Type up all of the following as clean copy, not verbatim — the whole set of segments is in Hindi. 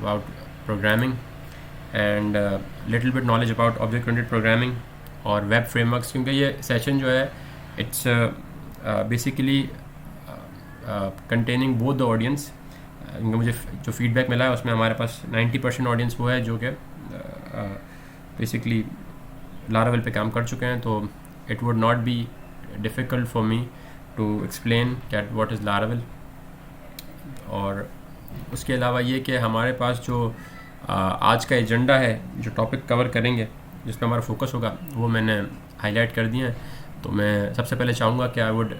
about programming and little bit knowledge about object oriented programming और वेब फ्रेमवर्क्स, क्योंकि ये सेशन जो है it's basically containing both the audience. मुझे जो फीडबैक मिला है उसमें हमारे पास 90% ऑडियंस वो है जो कि बेसिकली लारावेल पे काम कर चुके हैं, तो it would not be difficult for me to explain कैट व्हाट इज़ लारावेल। और उसके अलावा ये कि हमारे पास जो आज का एजेंडा है, जो टॉपिक कवर करेंगे, जिस पर हमारा फोकस होगा, वो मैंने हाईलाइट कर दिए हैं। तो मैं सबसे पहले चाहूँगा कि I would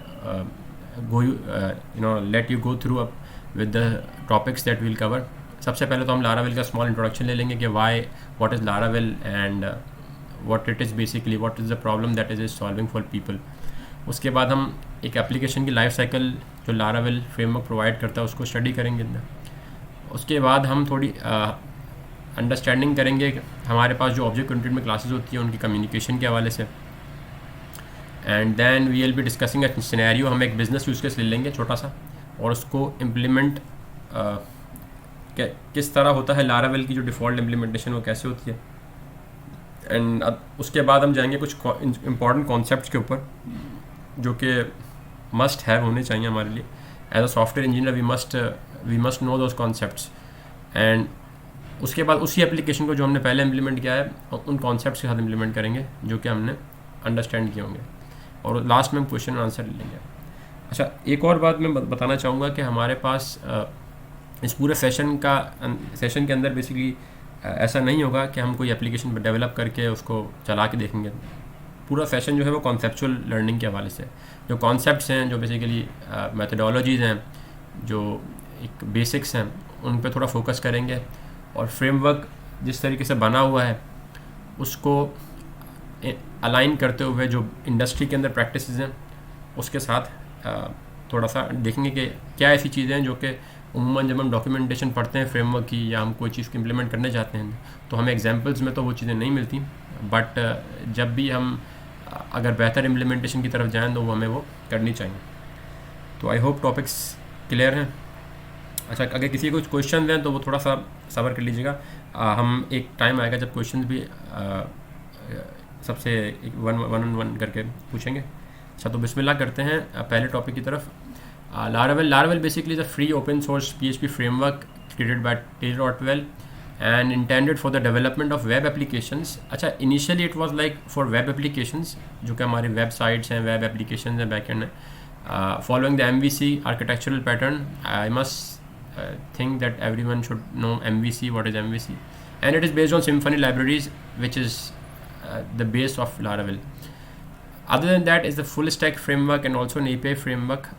let you go through up with the topics that will cover. सबसे पहले तो हम लारावेल का स्मॉल इंट्रोडक्शन ले लेंगे कि what is Laravel and what it is basically, what is the problem that is solving for people. उसके बाद हम एक एप्लीकेशन की लाइफ साइकिल जो लारावेल फ्रेमवर्क प्रोवाइड करता है उसको स्टडी करेंगे। उसके बाद हम थोड़ी अंडरस्टैंडिंग करेंगे हमारे पास जो ऑब्जेक्ट ओरिएंटेड में क्लासेस होती हैं उनकी कम्युनिकेशन के हवाले से। And then we will be discussing a scenario. हम एक बिज़नेस यूज़ केस ले लेंगे छोटा सा और उसको इम्प्लीमेंट किस तरह होता है, लारावेल की जो डिफ़ॉल्ट इम्प्लीमेंटेशन वो कैसे होती है। एंड उसके बाद हम जाएंगे कुछ इंपॉर्टेंट कॉन्सेप्ट्स के ऊपर जो कि मस्ट हैव होने चाहिए हमारे लिए। As a software engineer we must know those concepts. एंड उसके बाद उसी एप्लीकेशन को जो हमने पहले इम्प्लीमेंट किया है उन कॉन्सेप्ट्स के साथ इम्प्लीमेंट करेंगे जो कि हमने अंडरस्टैंड किए होंगे, और लास्ट में हम क्वेश्चन आंसर ले लेंगे। अच्छा, एक और बात मैं बताना चाहूँगा कि हमारे पास इस पूरे सेशन के अंदर बेसिकली ऐसा नहीं होगा कि हम कोई एप्लीकेशन डेवलप करके उसको चला के देखेंगे। पूरा सेशन जो है वो कॉन्सेप्चुअल लर्निंग के हवाले से, जो कॉन्सेप्ट्स हैं, जो बेसिकली मेथडोलॉजीज़ हैं, जो एक बेसिक्स हैं, उन पे थोड़ा फोकस करेंगे। और फ्रेमवर्क जिस तरीके से बना हुआ है उसको अलाइन करते हुए जो इंडस्ट्री के अंदर प्रैक्टिसेस हैं उसके साथ थोड़ा सा देखेंगे कि क्या ऐसी चीज़ें हैं जो कि उम्मन जब हम डॉक्यूमेंटेशन पढ़ते हैं फ्रेमवर्क की या हम कोई चीज़ को इम्प्लीमेंट करने चाहते हैं तो हमें एग्जांपल्स में तो वो चीज़ें नहीं मिलती, बट जब भी हम अगर बेहतर इम्प्लीमेंटेशन की तरफ जाएँ तो वो हमें वो करनी चाहिए। तो आई होप टॉपिक्स क्लियर हैं। अच्छा, अगर किसी को कुछ क्वेश्चन दें तो वो थोड़ा सा सब्र कर लीजिएगा। हम एक टाइम आएगा जब क्वेश्चन भी सबसे वन ऑन वन करके पूछेंगे। अच्छा, तो बिस्मिल्लाह करते हैं पहले टॉपिक की तरफ। Laravel basically is a free open source PHP framework created by Taylor Otwell and intended for the development of web applications. अच्छा, initially it was like for web applications जो कि हमारे websites हैं, web applications हैं, backend हैं। Following the MVC architectural pattern, I must think that everyone should know MVC, what is MVC, and it is based on Symfony libraries, which is the base of Laravel. Other than that is the full stack framework and also an API framework.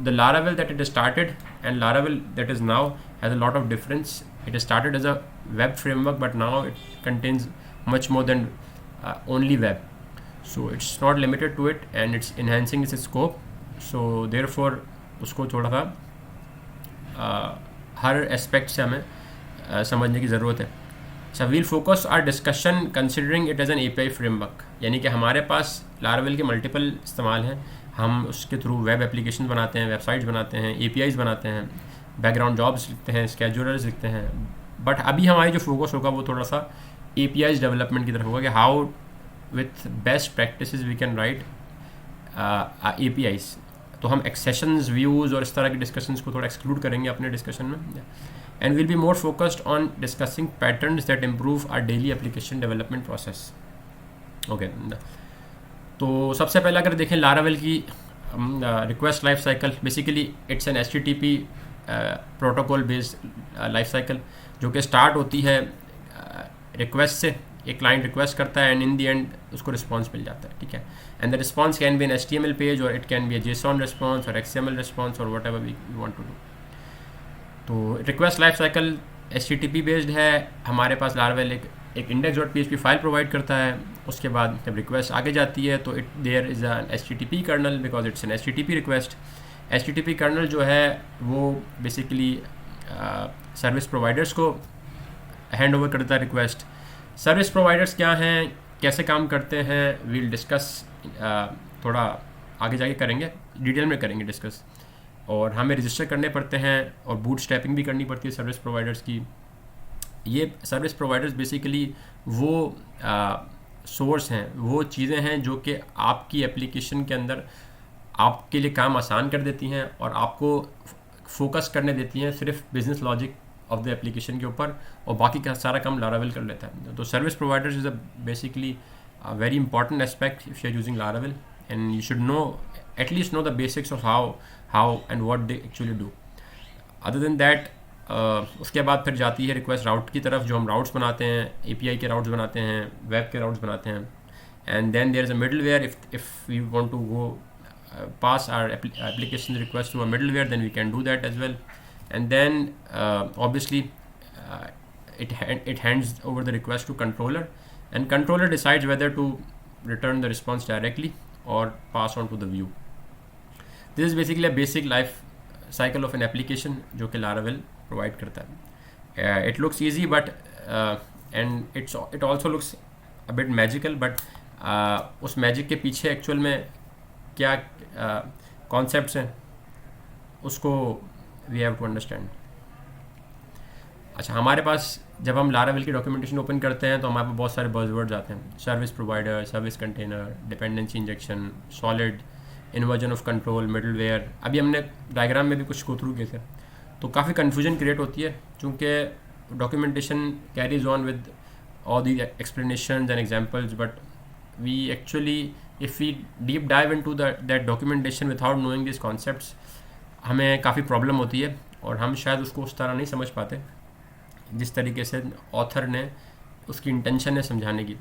The Laravel that it started and Laravel that is now has a lot of difference. It started as a web framework, but now it contains much more than only web. So it's not limited to it and it's enhancing its scope. So therefore उसको थोड़ा सा हर एस्पेक्ट से हमें समझने की ज़रूरत है। अच्छा, we'll focus our discussion considering it as an API framework, यानी कि हमारे पास Laravel के मल्टीपल इस्तेमाल हैं। हम उसके थ्रू वेब एप्लीकेशन बनाते हैं, वेबसाइट्स बनाते हैं, APIs बनाते हैं, बैकग्राउंड जॉब्स लिखते हैं, स्केड्यूलर्स लिखते हैं। बट अभी हमारी जो फोकस होगा वो थोड़ा सा APIs डेवलपमेंट की तरफ होगा कि how with best practices we can write APIs। तो हम एक्सेशंस, व्यूज़ और इस तरह के डिस्कशंस को थोड़ा एक्सक्लूड करेंगे अपने डिस्कशन में। And will be more focused on discussing patterns that improve our daily application development process. Okay, तो सबसे पहले अगर देखें Laravel की request life cycle, basically it's an HTTP protocol based life cycle जो कि स्टार्ट होती है रिक्वेस्ट से। एक क्लाइंट रिक्वेस्ट करता है एंड इन द एंड उसको रिस्पांस मिल जाता है, ठीक है। And the response can be an HTML page और it can be a JSON response और XML रिस्पांस और whatever we want to do. तो request life cycle HTTP based है। हमारे पास Laravel एक index.php फाइल प्रोवाइड करता है। उसके बाद जब रिक्वेस्ट आगे जाती है तो there is an HTTP kernel because it's an HTTP request. HTTP kernel जो है वो बेसिकली सर्विस प्रोवाइडर्स को हैंड ओवर करता है रिक्वेस्ट। सर्विस प्रोवाइडर्स क्या हैं, कैसे काम करते हैं, वील डिस्कस थोड़ा आगे जाके करेंगे, डिटेल में करेंगे डिस्कस। और हमें रजिस्टर करने पड़ते हैं और बूट स्ट्रैपिंग भी करनी पड़ती है सर्विस प्रोवाइडर्स की। ये सर्विस प्रोवाइडर्स बेसिकली वो सोर्स हैं, वो चीज़ें हैं जो कि आपकी एप्लीकेशन के अंदर आपके लिए काम आसान कर देती हैं और आपको फोकस करने देती हैं सिर्फ business logic of the application के ऊपर, और बाकी का सारा काम लारावेल कर लेता है। तो service providers is a basically very important aspect if you are using Laravel, and you should know at least know the basics of how and what they actually do. Other than that, उसके बाद फिर जाती है रिक्वेस्ट राउट की तरफ, जो हम राउट्स बनाते हैं, API के राउट्स बनाते हैं, वेब के राउट्स बनाते हैं, and then there is a middleware. if we want to go pass our application request to a middleware, then we can do that as well. And then obviously it hands over the request to controller, and controller decides whether to return the response directly or pass on to the view. This is basically a basic life cycle of an application जो कि Laravel provide करता है. It looks easy, but and it also looks a bit magical, but उस magic के पीछे actual में क्या concepts हैं उसको we have to understand. अच्छा, हमारे पास जब हम Laravel की डॉक्यूमेंटेशन ओपन करते हैं तो हमारे पास बहुत सारे बज़वर्ड्स आते हैं: service provider, service container, dependency injection, solid, inversion of control, middleware. अभी हमने डायग्राम में भी कुछ गो थ्रू किए थे, तो काफ़ी कन्फ्यूजन क्रिएट होती है क्योंकि documentation carries on with all the explanations and examples, but we actually if we deep dive into that documentation without knowing this concepts, हमें काफ़ी प्रॉब्लम होती है और हम शायद उसको उस तरह नहीं समझ पाते जिस तरीके से ऑथर ने उसकी इंटेंशन है समझाने की.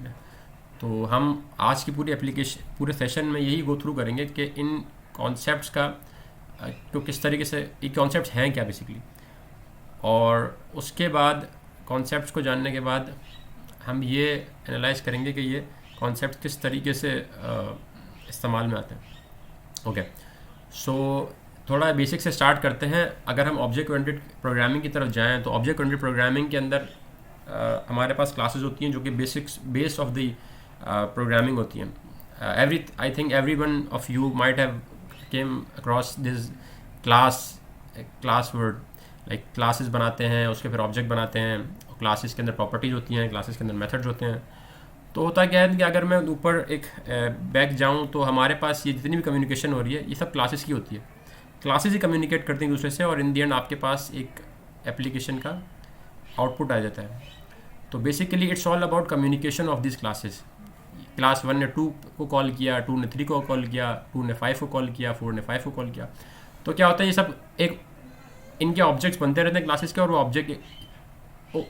तो हम आज की पूरे सेशन में यही गो थ्रू करेंगे कि इन कॉन्सेप्ट्स का तो किस तरीके से ये कॉन्सेप्ट्स हैं क्या बेसिकली, और उसके बाद कॉन्सेप्ट्स को जानने के बाद हम ये एनालाइज करेंगे कि ये कॉन्सेप्ट किस तरीके से इस्तेमाल में आते हैं. ओके, सो थोड़ा बेसिक से स्टार्ट करते हैं. अगर हम ऑब्जेक्ट ओरिएंटेड प्रोग्रामिंग की तरफ जाएं तो ऑब्जेक्ट ओरिएंटेड प्रोग्रामिंग के अंदर हमारे पास क्लासेस होती हैं जो कि बेस ऑफ द प्रोग्रामिंग होती हैं. I think every one of you might have came across this class word. Like classes बनाते हैं, उसके फिर ऑब्जेक्ट बनाते हैं, क्लासेस के अंदर प्रॉपर्टीज़ होती हैं, क्लासेस के अंदर मेथड्स होते हैं. तो होता क्या है कि अगर मैं ऊपर एक बैक जाऊँ तो हमारे पास ये जितनी भी कम्युनिकेशन हो रही है ये सब क्लासेस की होती है. क्लासेस ही कम्युनिकेट करते हैं एक दूसरे से, और इन दी एंड आपके पास एक एप्लीकेशन का आउटपुट आ जाता है. तो basically it's all about communication of this classes. Class 1 ने 2 को कॉल किया, 2 ने 3 को कॉल किया, 2 ने 5 को कॉल किया, 4 ने 5 को कॉल किया. तो क्या होता है, ये सब एक इनके ऑब्जेक्ट्स बनते रहते हैं क्लासेस के, और वो ऑब्जेक्ट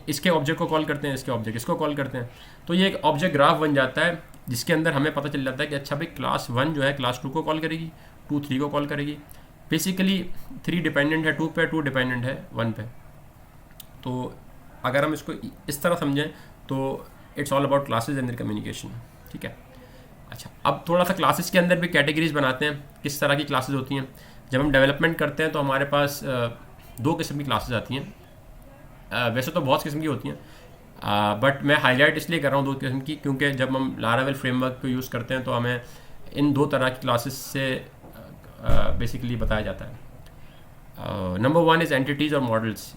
इसके ऑब्जेक्ट को कॉल करते हैं, इसके ऑब्जेक्ट इसको कॉल करते हैं. तो ये एक ऑब्जेक्ट ग्राफ बन जाता है जिसके अंदर हमें पता चल जाता है कि अच्छा भाई क्लास 1 जो है क्लास 2 को कॉल करेगी, 2 3 को कॉल करेगी. बेसिकली 3 डिपेंडेंट है 2 पे, 2 डिपेंडेंट है 1 पे. तो अगर हम इसको इस तरह समझें तो it's all about classes and there communication. ठीक है. अच्छा, अब थोड़ा सा क्लासेस के अंदर भी कैटेगरीज बनाते हैं, किस तरह की क्लासेस होती हैं. जब हम डेवलपमेंट करते हैं तो हमारे पास 2 किस्म की क्लासेस आती हैं. वैसे तो बहुत किस्म की होती हैं, बट मैं हाईलाइट इसलिए कर रहा हूँ 2 किस्म की क्योंकि जब हम लारावेल फ्रेमवर्क को यूज़ करते हैं तो हमें इन 2 तरह की क्लासेस से बेसिकली बताया जाता है. नंबर 1 इज़ एंटिटीज़ और मॉडल्स,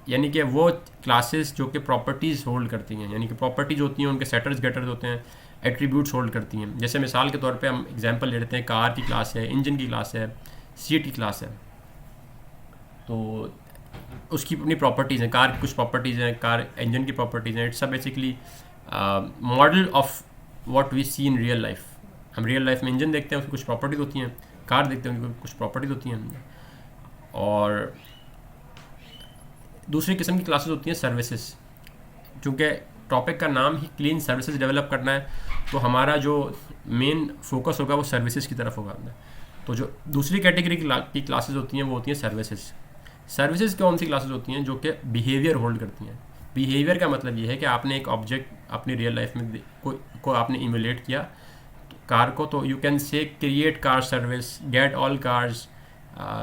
यानी कि वो क्लासेस जो कि प्रॉपर्टीज़ होल्ड करती हैं, यानी कि प्रॉपर्टीज़ होती हैं, उनके सेटर्स गेटर्स होते हैं, एट्रीब्यूट्स होल्ड करती हैं. जैसे मिसाल के तौर पे हम एग्जांपल ले लेते हैं, कार की क्लास है, इंजन की क्लास है, सीट की क्लास है. तो उसकी अपनी प्रॉपर्टीज़ हैं, कार की कुछ प्रॉपर्टीज़ हैं, कार इंजन की प्रॉपर्टीज़ हैं. It's basically model of what we see in real life. हम रियल लाइफ में इंजन देखते हैं, उसकी कुछ प्रॉपर्टीज़ होती हैं, कार देखते हैं, उनकी कुछ प्रॉपर्टीज़ होती हैं. और दूसरी किस्म की क्लासेस होती हैं सर्विसेज. चूँकि टॉपिक का नाम ही क्लीन सर्विसेज डेवलप करना है, तो हमारा जो मेन फोकस होगा वो सर्विसेज की तरफ होगा. तो जो दूसरी कैटेगरी की क्लासेस होती हैं वो होती हैं सर्विसेज. सर्विसेज कौन सी क्लासेस होती हैं? जो कि बिहेवियर होल्ड करती हैं. बिहेवियर का मतलब ये है कि आपने एक ऑब्जेक्ट अपनी रियल लाइफ में को आपने इम्यूलेट किया कार को, तो you can say create car service, get all cars,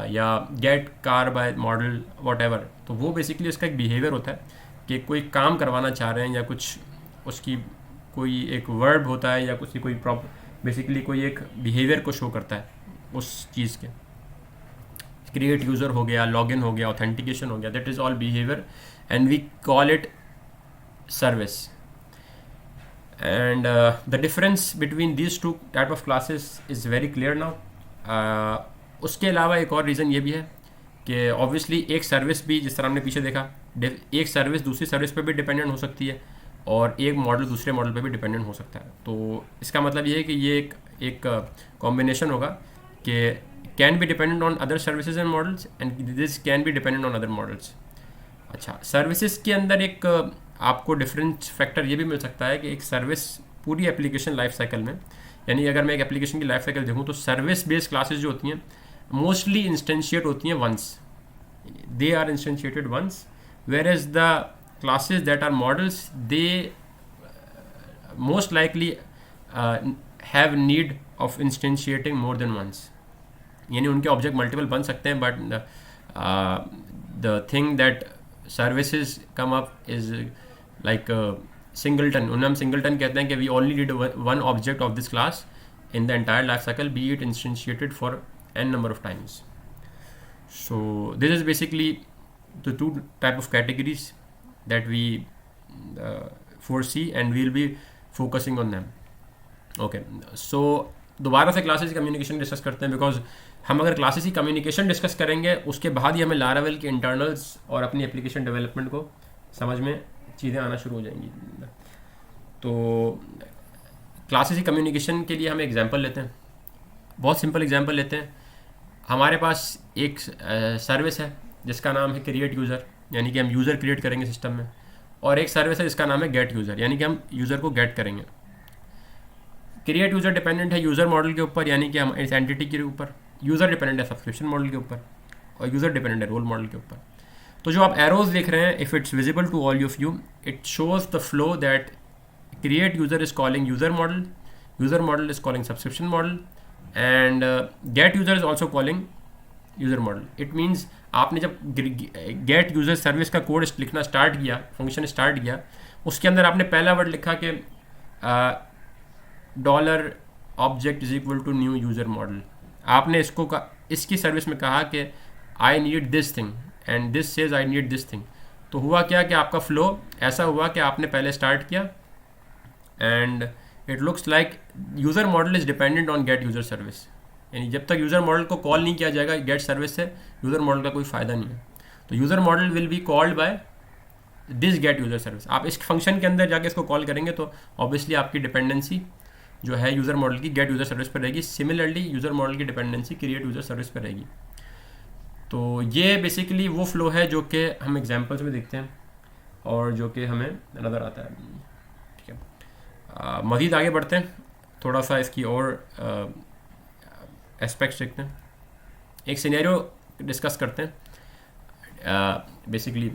या get car by model, whatever. तो वो बेसिकली उसका एक बिहेवियर होता है कि कोई काम करवाना चाह रहे हैं, या कुछ उसकी कोई एक वर्ब होता है, या कुछ कोई बेसिकली कोई एक बिहेवियर को शो करता है उस चीज़ के. क्रिएट यूज़र हो गया, लॉगिन हो गया, ऑथेंटिकेशन हो गया, that is all behaviour and we call it service. And the difference between these two type of classes is very clear now. उसके अलावा एक और रीज़न ये भी है कि ऑब्वियसली एक सर्विस भी, जिस तरह हमने पीछे देखा, एक सर्विस दूसरी सर्विस पे भी डिपेंडेंट हो सकती है और एक मॉडल दूसरे मॉडल पे भी डिपेंडेंट हो सकता है. तो इसका मतलब ये है कि ये एक कॉम्बिनेशन होगा कि can be dependent on other services and models and this can be dependent on other models. अच्छा, सर्विसेज के अंदर एक आपको डिफरेंट फैक्टर ये भी मिल सकता है कि एक सर्विस पूरी एप्लीकेशन लाइफ साइकिल में, यानी अगर मैं एक एप्लीकेशन की लाइफ साइकिल देखूँ तो सर्विस बेस्ड क्लासेस जो होती हैं मोस्टली इंस्टेंशिएट होती हैं once, they are instantiated once, where as the classes that are models they most likely have need of instantiating more than once. यानी उनके ऑब्जेक्ट मल्टीपल बन सकते हैं but the thing that services come up is like singleton. उन्हें हम सिंगलटन कहते हैं कि we only need one object of this class in the entire life cycle, be it instantiated for n number of times. So this is basically the two type of categories that we foresee and we'll be focusing on them. Okay, so दोबारा से क्लासेस कम्युनिकेशन डिस्कस करते हैं, बिकॉज हम अगर क्लासेस की कम्युनिकेशन डिस्कस करेंगे उसके बाद ही हमें लारावेल के इंटरनल्स और अपनी एप्लीकेशन डेवलपमेंट को समझ में चीज़ें आना शुरू हो जाएंगी. तो क्लासेस की कम्युनिकेशन के लिए हम एग्जांपल लेते हैं, बहुत सिंपल एग्जांपल लेते हैं. हमारे पास एक सर्विस है जिसका नाम है क्रिएट यूज़र, यानी कि हम यूज़र क्रिएट करेंगे सिस्टम में, और एक सर्विस है जिसका नाम है गेट यूज़र, यानी कि हम यूज़र को गेट करेंगे. क्रिएट यूज़र डिपेंडेंट है यूज़र मॉडल के ऊपर, यानी कि हम इस एंटिटी के ऊपर. यूज़र डिपेंडेंट है सब्सक्रिप्शन मॉडल के ऊपर, और यूज़र डिपेंडेंट है रोल मॉडल के ऊपर. तो जो आप एरोज देख रहे हैं, if it's visible to all of you, it shows the flow that create user is calling user model is calling subscription model, and get user is also calling user model. It means आपने जब get user सर्विस का कोड लिखना स्टार्ट किया, फंक्शन स्टार्ट किया, उसके अंदर आपने पहला वर्ड लिखा कि dollar object is equal to new user model. आपने इसकी सर्विस में कहा कि I need this thing and this says I need this thing. तो हुआ क्या कि आपका फ्लो ऐसा हुआ कि आपने पहले स्टार्ट किया and it looks like user model is dependent on gate user service. यानी जब तक यूज़र मॉडल को कॉल नहीं किया जाएगा गेट सर्विस से, यूज़र मॉडल का कोई फ़ायदा नहीं है. तो user model will be called by this gate user service. आप इस फंक्शन के अंदर जाके इसको कॉल करेंगे तो ऑब्वियसली आपकी डिपेंडेंसी जो है यूज़र मॉडल की गेट यूज़र सर्विस पर रहेगी. सिमिलरली यूज़र मॉडल की डिपेंडेंसी क्रिएट यूज़र सर्विस पर रहेगी. तो ये बेसिकली वो फ्लो है जो कि हम एग्जाम्पल्स में देखते हैं और जो कि हमें नज़र आता है. ठीक है, मज़ीद आगे बढ़ते हैं, थोड़ा सा इसकी और एस्पेक्ट्स देखते हैं, एक सिनेरियो डिस्कस करते हैं. बेसिकली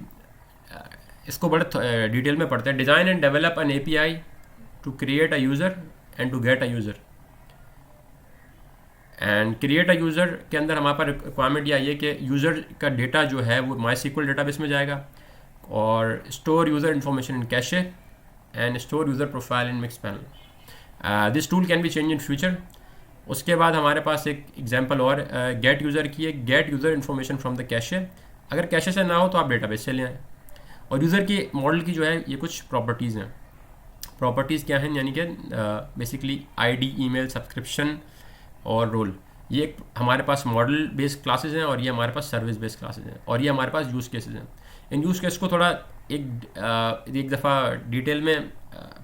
इसको बड़े डिटेल में पढ़ते हैं. Design and develop an API to create a user and to get a user. And create a user के अंदर हमारे पास रिक्वायरमेंट ये आई है कि यूज़र का डेटा जो है वो MySQL डेटाबेस में जाएगा और store user information in cache and store user profile in Mixpanel. This tool can be changed in future. उसके बाद हमारे पास एक एग्जांपल और गेट यूज़र की है, gate user information from the cache. अगर कैशे से ना हो तो आप डेटाबेस से ले आएँ. और यूज़र की मॉडल की जो है ये कुछ प्रॉपर्टीज़ हैं. प्रॉपर्टीज़ क्या हैं, यानी कि बेसिकली ID, ईमेल, सब्सक्रिप्शन और रोल. ये हमारे पास मॉडल बेस्ड क्लासेज हैं और ये हमारे पास सर्विस बेस्ड क्लासेज हैं और ये हमारे पास यूज़ केसेज हैं. इन यूज़ केस को थोड़ा एक दफ़ा डिटेल में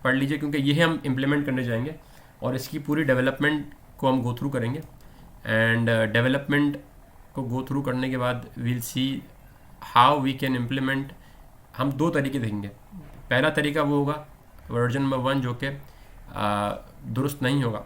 पढ़ लीजिए, क्योंकि ये हम इम्प्लीमेंट करने जाएंगे और इसकी पूरी डेवलपमेंट को हम गो थ्रू करेंगे. एंड डेवलपमेंट को गो थ्रू करने के बाद we'll see how we can implement. हम दो तरीके देखेंगे. पहला तरीका वो होगा वर्जन नंबर 1 जो कि दुरुस्त नहीं होगा,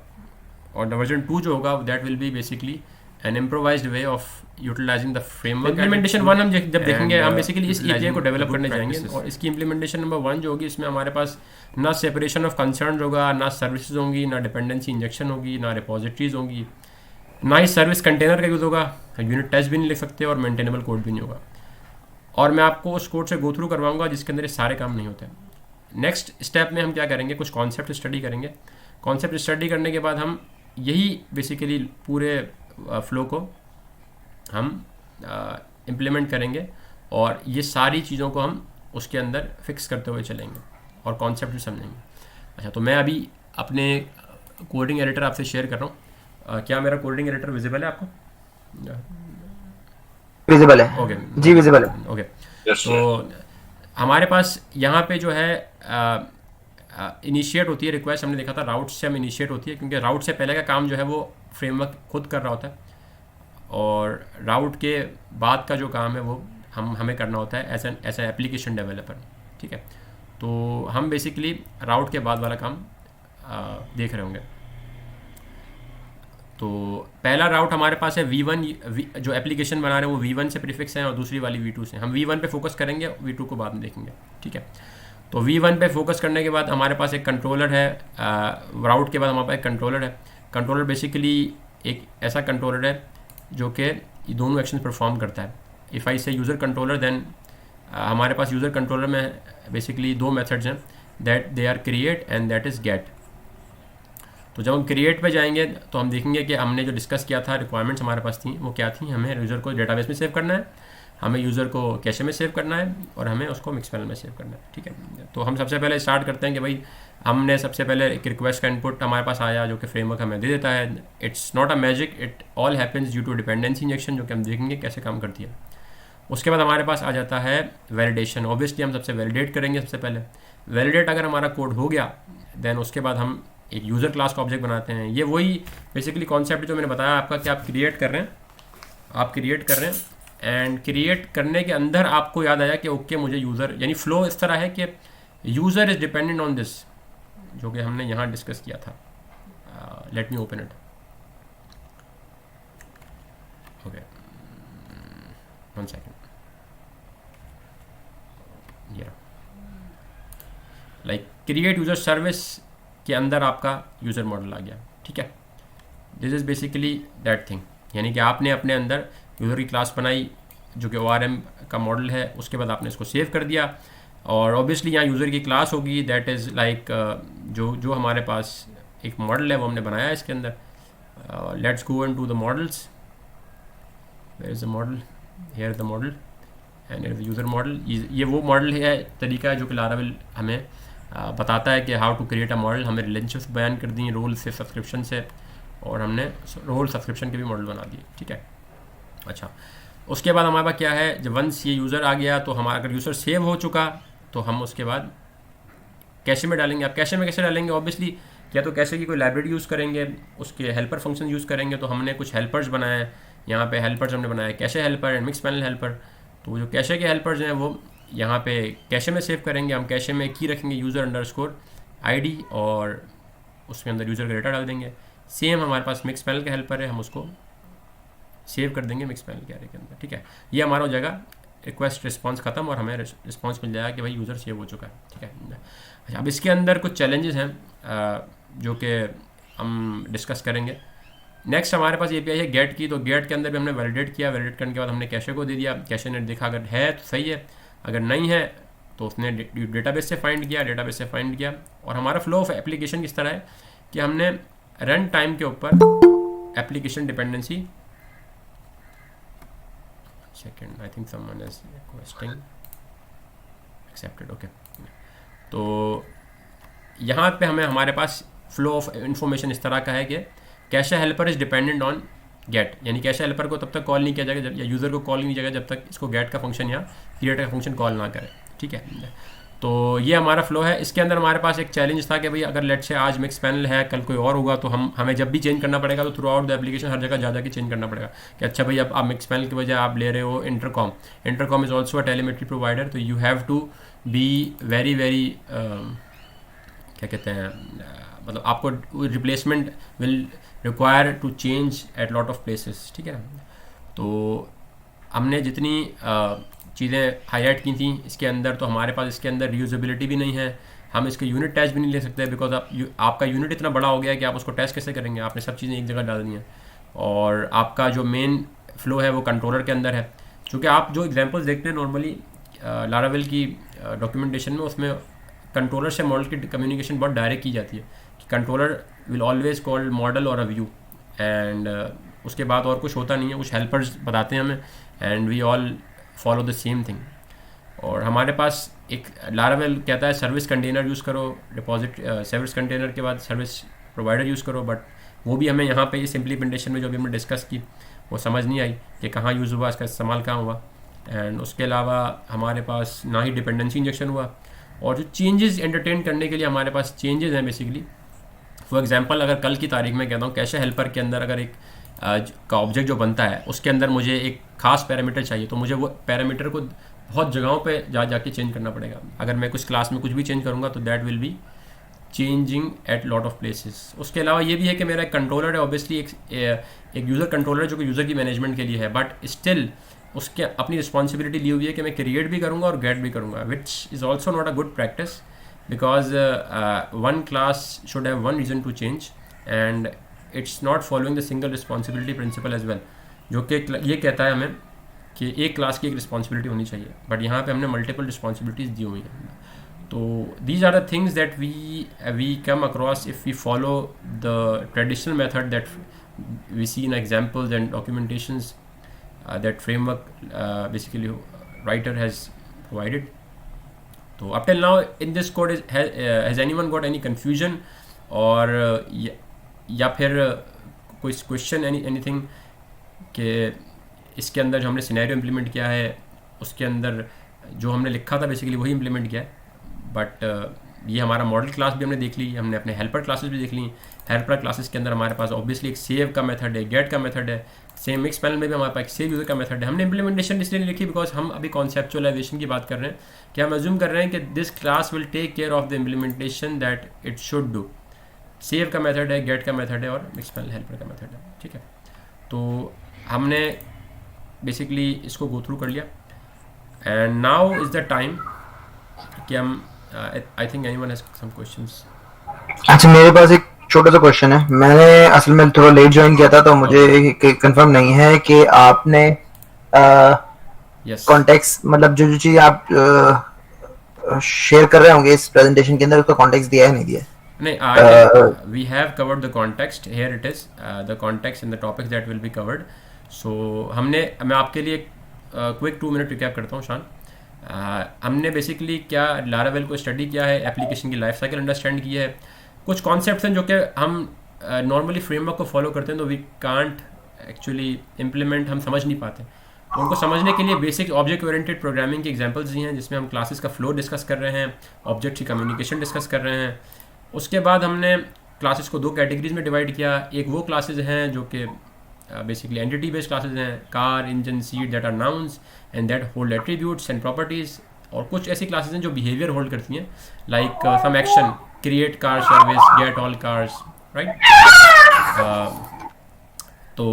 और वर्जन 2 जो होगा that will be basically an improvised way of utilising the framework. Implementation 1 हम जब देखेंगे, हम बेसिकली इस API को डेवलप करने जाएंगे और इसकी इम्प्लीमेंटेशन नंबर 1 जो होगी इसमें हमारे पास ना सेपरेशन ऑफ कंसर्न होगा, ना सर्विसेज होंगी, ना डिपेंडेंसी इंजेक्शन होगी, ना रिपोजिटरीज होंगी, ना ही सर्विस कंटेनर का यूज़ होगा, यूनिट टेस्ट भी नहीं लिख सकते और मेंटेनेबल कोड भी नहीं होगा. और मैं आपको उस कोड से गो थ्रू करवाऊंगा जिसके अंदर ये सारे काम नहीं होते. नेक्स्ट स्टेप में हम क्या करेंगे, कुछ कॉन्सेप्ट स्टडी करेंगे. कॉन्सेप्ट स्टडी करने के बाद हम यही बेसिकली पूरे फ्लो को हम इम्प्लीमेंट करेंगे और ये सारी चीज़ों को हम उसके अंदर फिक्स करते हुए चलेंगे और कॉन्सेप्ट भी समझेंगे। अच्छा, तो मैं अभी अपने कोडिंग एडिटर आपसे शेयर कर रहा हूँ। क्या मेरा कोडिंग एडिटर विजिबल है आपको? विजिबल है ओके जी, विजिबल है। ओके। Yes, तो हमारे पास यहाँ पे जो है इनिशिएट होती है रिक्वेस्ट, हमने देखा था राउट से हम इनिशिएट होती है, क्योंकि राउट से पहले का काम जो है वो फ्रेमवर्क खुद कर रहा होता है और राउट के बाद का जो काम है वो हमें करना होता है एज ए एप्लीकेशन डेवलपर। ठीक है, तो हम बेसिकली राउट के बाद वाला काम देख रहे होंगे। तो पहला राउट हमारे पास है V1, जो एप्लीकेशन बना रहे हैं वो V1 से प्रीफिक्स है और दूसरी वाली V2 से। हम V1 पे फोकस करेंगे, V2 को बाद में देखेंगे। ठीक है, तो V1 पे फोकस करने के बाद हमारे पास एक कंट्रोलर है। राउट के बाद हमारे पास एक कंट्रोलर है। कंट्रोलर बेसिकली एक ऐसा कंट्रोलर है जो कि ये दोनों एक्शन परफॉर्म करता है। इफ़ आई से यूज़र कंट्रोलर, देन हमारे पास यूज़र कंट्रोलर में बेसिकली दो मेथड्स हैं, that they are create and that is get. तो जब हम क्रिएट पे जाएंगे तो हम देखेंगे कि हमने जो डिस्कस किया था, रिक्वायरमेंट्स हमारे पास थी वो क्या थी। हमें यूज़र को डेटाबेस में सेव करना है, हमें यूज़र को कैशे में सेव करना है और हमें उसको मिक्स पैनल में सेव करना है। ठीक है, तो हम सबसे पहले स्टार्ट करते हैं कि भाई हमने सबसे पहले एक रिक्वेस्ट का इनपुट हमारे पास आया जो कि फ्रेमवर्क हमें दे देता है। It's not a magic, it all happens due to dependency injection, जो कि हम देखेंगे कैसे काम करती है। उसके बाद हमारे पास आ जाता है वैलिडेशन। ऑब्वियसली हम सबसे वैलिडेट करेंगे। सबसे पहले वैलिडेट अगर हमारा कोड हो गया, देन उसके बाद हम एक यूज़र क्लास का ऑब्जेक्ट बनाते हैं। ये वही बेसिकली कॉन्सेप्ट जो मैंने बताया आपका कि आप क्रिएट कर रहे हैं एंड क्रिएट करने के अंदर आपको याद आया कि ओके मुझे यूज़र, यानी फ्लो इस तरह है कि user is dependent on this, जो कि हमने यहाँ डिस्कस किया था। Let me open it. Okay, one second. Like create user service के अंदर आपका यूज़र मॉडल आ गया। ठीक है, this is basically that thing, यानी कि आपने अपने अंदर यूज़र की क्लास बनाई जो कि ORM का मॉडल है। उसके बाद आपने इसको सेव कर दिया और ऑब्वियसली यहाँ यूज़र की क्लास होगी, दैट इज़ लाइक जो हमारे पास एक मॉडल है वो हमने बनाया है इसके अंदर। Let's go into the models. Where is the model? Here is the model and here is the user model. ये वो मॉडल है, तरीका है जो कि लारावेल हमें बताता है कि how to create a model. हमें रिलेशनशिप्स बयान कर दी रोल से, सब्सक्रिप्शन से, और हमने रोल सब्सक्रिप्शन के भी मॉडल बना दिए। ठीक है, अच्छा, उसके बाद हमारे पास क्या है, जब वंस ये यूज़र आ गया तो हमारा अगर यूज़र सेव हो चुका तो हम उसके बाद कैशे में डालेंगे। आप कैशे में कैसे डालेंगे? ऑब्वियसली या तो कैशे की कोई लाइब्रेरी यूज़ करेंगे, उसके हेल्पर फंक्शन यूज़ करेंगे। तो हमने कुछ हेल्पर्स बनाए हैं, यहाँ पे हेल्पर्स हमने बनाए cache helper and mix panel helper. तो जो कैशे के हेल्पर्स हैं वो यहाँ पे कैशे में सेव करेंगे। हम कैशे में की रखेंगे यूज़र अंडरस्कोर ID और उसके अंदर यूज़र का डेटा डाल देंगे। सेम हमारे पास मिक्स पैनल का हेल्पर है, हम उसको सेव कर देंगे मिक्स पैनल के एरे के अंदर। ठीक है, ये हमारा हो जाएगा रिक्वेस्ट रिस्पॉन्स ख़त्म और हमें रिस्पॉन्स मिल जाएगा कि भाई यूज़र सेव हो चुका है। ठीक है, अच्छा, अब इसके अंदर कुछ चैलेंजेस हैं जो कि हम डिस्कस करेंगे। नेक्स्ट हमारे पास API है गेट की। तो गेट के अंदर भी हमने वैलिडेट किया, वैलिडेट करने के बाद हमने कैशे को दे दिया। कैशे ने देखा अगर है तो सही है, अगर नहीं है तो उसने डेटाबेस से फाइंड किया। और हमारा फ्लो ऑफ एप्लीकेशन किस तरह है कि हमने रन टाइम के ऊपर application dependency, second I think someone is requesting, accepted, okay. तो यहाँ पे हमारे पास फ्लो ऑफ इंफॉर्मेशन इस तरह का है कि cache helper is dependent on get, यानी कैशे हेल्पर को तब तक कॉल नहीं किया जाएगा या यूज़र को कॉल नहीं किया जाएगा जब तक इसको गेट का फंक्शन या क्रिएट का फंक्शन कॉल ना करे। ठीक है, तो ये हमारा फ्लो है। इसके अंदर हमारे पास एक चैलेंज था कि भाई अगर लेट से आज मिक्स पैनल है, कल कोई और होगा, तो हमें जब भी चेंज करना पड़ेगा तो थ्रू आउट द एप्लीकेशन हर जगह जा के चेंज करना पड़ेगा कि अच्छा भाई अब आप मिक्स पैनल की वजह आप ले रहे हो intercom is also a telemetry provider. तो you have to be very क्या कहते हैं, मतलब आपको replacement will require to change at lot of places. ठीक है, तो हमने जितनी चीज़ें हाईलाइट की थी इसके अंदर, तो हमारे पास इसके अंदर रीयूजेबिलिटी भी नहीं है। हम इसके यूनिट टेस्ट भी नहीं ले सकते बिकॉज आपका यूनिट इतना बड़ा हो गया है कि आप उसको टेस्ट कैसे करेंगे? आपने सब चीज़ें एक जगह डालनी है। और आपका जो मेन फ्लो है वो कंट्रोलर के अंदर है। चूँकि आप जो एग्जांपल्स देखते हैं नॉर्मली लारावेल की डॉक्यूमेंटेशन में, उसमें कंट्रोलर से मॉडल की कम्युनिकेशन बहुत डायरेक्ट की जाती है कि controller will always called model और अ व्यू एंड उसके बाद और कुछ होता नहीं है। कुछ हेल्पर्स बताते हैं हमें and we all follow the same thing. और हमारे पास एक लारावेल कहता है सर्विस कंटेनर यूज़ करो, डिपॉजिट सर्विस कंटेनर के बाद सर्विस प्रोवाइडर यूज़ करो, बट वो भी हमें यहाँ पे इस इम्प्लीमेंटेशन में जो भी हमने डिस्कस की वो समझ नहीं आई कि कहाँ यूज़ हुआ, इसका इस्तेमाल कहाँ हुआ। एंड उसके अलावा हमारे पास ना ही डिपेंडेंसी इंजेक्शन हुआ, और जो चेंजेस एंटरटेन करने के लिए हमारे पास चेंजेस हैं बेसिकली। फॉर एग्जांपल अगर कल की तारीख में कहता हूँ कैशे हेल्पर के अंदर अगर एक का ऑब्जेक्ट जो बनता है उसके अंदर मुझे एक खास पैरामीटर चाहिए, तो मुझे वो पैरामीटर को बहुत जगहों पे जाके चेंज करना पड़ेगा। अगर मैं कुछ क्लास में कुछ भी चेंज करूँगा तो that will be changing a lot of places. उसके अलावा ये भी है कि मेरा एक कंट्रोलर है, ऑब्वियसली एक यूज़र कंट्रोलर जो कि यूज़र की मैनेजमेंट के लिए है, बट स्टिल उसके अपनी रिस्पॉन्सिबिलिटी ली हुई है कि मैं क्रिएट भी करूँगा और गेट भी करूँगा, which is also not a good practice, because one class should have one reason to change and it's not following the single responsibility principle as well, जो कि ये कहता है हमें कि एक क्लास की एक रिस्पॉन्सिबिलिटी होनी चाहिए, बट यहाँ पे हमने मल्टीपल रिस्पॉन्सिबिलिटीज़ दी हुई हैं। तो these are the things that we come across if we follow the traditional method that we see in examples and documentations that framework basically writer has provided. So up till now in this code has anyone got any confusion or या फिर कोई क्वेश्चन anything कि इसके अंदर जो हमने सिनेरियो इम्प्लीमेंट किया है उसके अंदर जो हमने लिखा था बेसिकली वही इम्प्लीमेंट किया है, बट ये हमारा मॉडल क्लास भी हमने देख ली, हमने अपने हेल्पर क्लासेस भी देख ली। हेल्पर क्लासेस के अंदर हमारे पास ऑब्वियसली एक सेव का मेथड है, गेट का मेथड है, सेम मिक्स पैनल में भी हमारे पास एक सेव यूज़र का मेथड है। हमने इंप्लीमेंटेशन इसलिए नहीं लिखी बिकॉज हम अभी कॉन्सेप्चुअलाइजेशन की बात कर रहे हैं कि हम अज्यूम कर रहे हैं कि this class will take care of the implementation that it should do. Save का मेथड है, गेट का मेथड है और मिक्स पैनल हेल्पर का मेथड है, ठीक है। तो हमने बेसिकली इसको गो थ्रू कर लिया and now is the time कि हम I think anyone has some questions. अच्छा, मेरे पास एक छोटा सा क्वेश्चन है। मैंने असल में थोड़ा लेट ज्वाइन किया था तो मुझे कंफर्म नहीं है कि आपने कॉन्टेक्स्ट मतलब जो चीज आप शेयर कर रहे होंगे इस प्रेजेंटेशन के अंदर उसका कॉन्टेक्स्ट दिया है नहीं दिया? नहीं, we have covered the context. Here it is, the context and the topics that will be covered. So मैं आपके लिए क्विक 2 मिनट रिकैप करता हूँ शान। हमने बेसिकली क्या लारावेल को स्टडी किया है, एप्लीकेशन की लाइफ साइकिल अंडरस्टैंड की है, कुछ कॉन्सेप्ट्स हैं जो कि हम नॉर्मली फ्रेमवर्क को फॉलो करते हैं तो वी कांट एक्चुअली इम्प्लीमेंट, हम समझ नहीं पाते। उनको समझने के लिए बेसिक ऑब्जेक्ट ओरिएंटेड प्रोग्रामिंग के एग्जांपल्स दी हैं जिसमें हम क्लासेस का फ्लो डिस्कस कर रहे हैं, ऑब्जेक्ट की कम्युनिकेशन डिस्कस कर रहे हैं। उसके बाद हमने क्लासेस को 2 कैटेगरीज में डिवाइड किया। एक वो क्लासेस हैं जो कि बेसिकली एंटिटी बेस्ड क्लासेस हैं, car, engine, seat, that are nouns and that hold attributes and properties. और कुछ ऐसी क्लासेस हैं जो बिहेवियर होल्ड करती हैं, like some action, create car service, get all cars, right. तो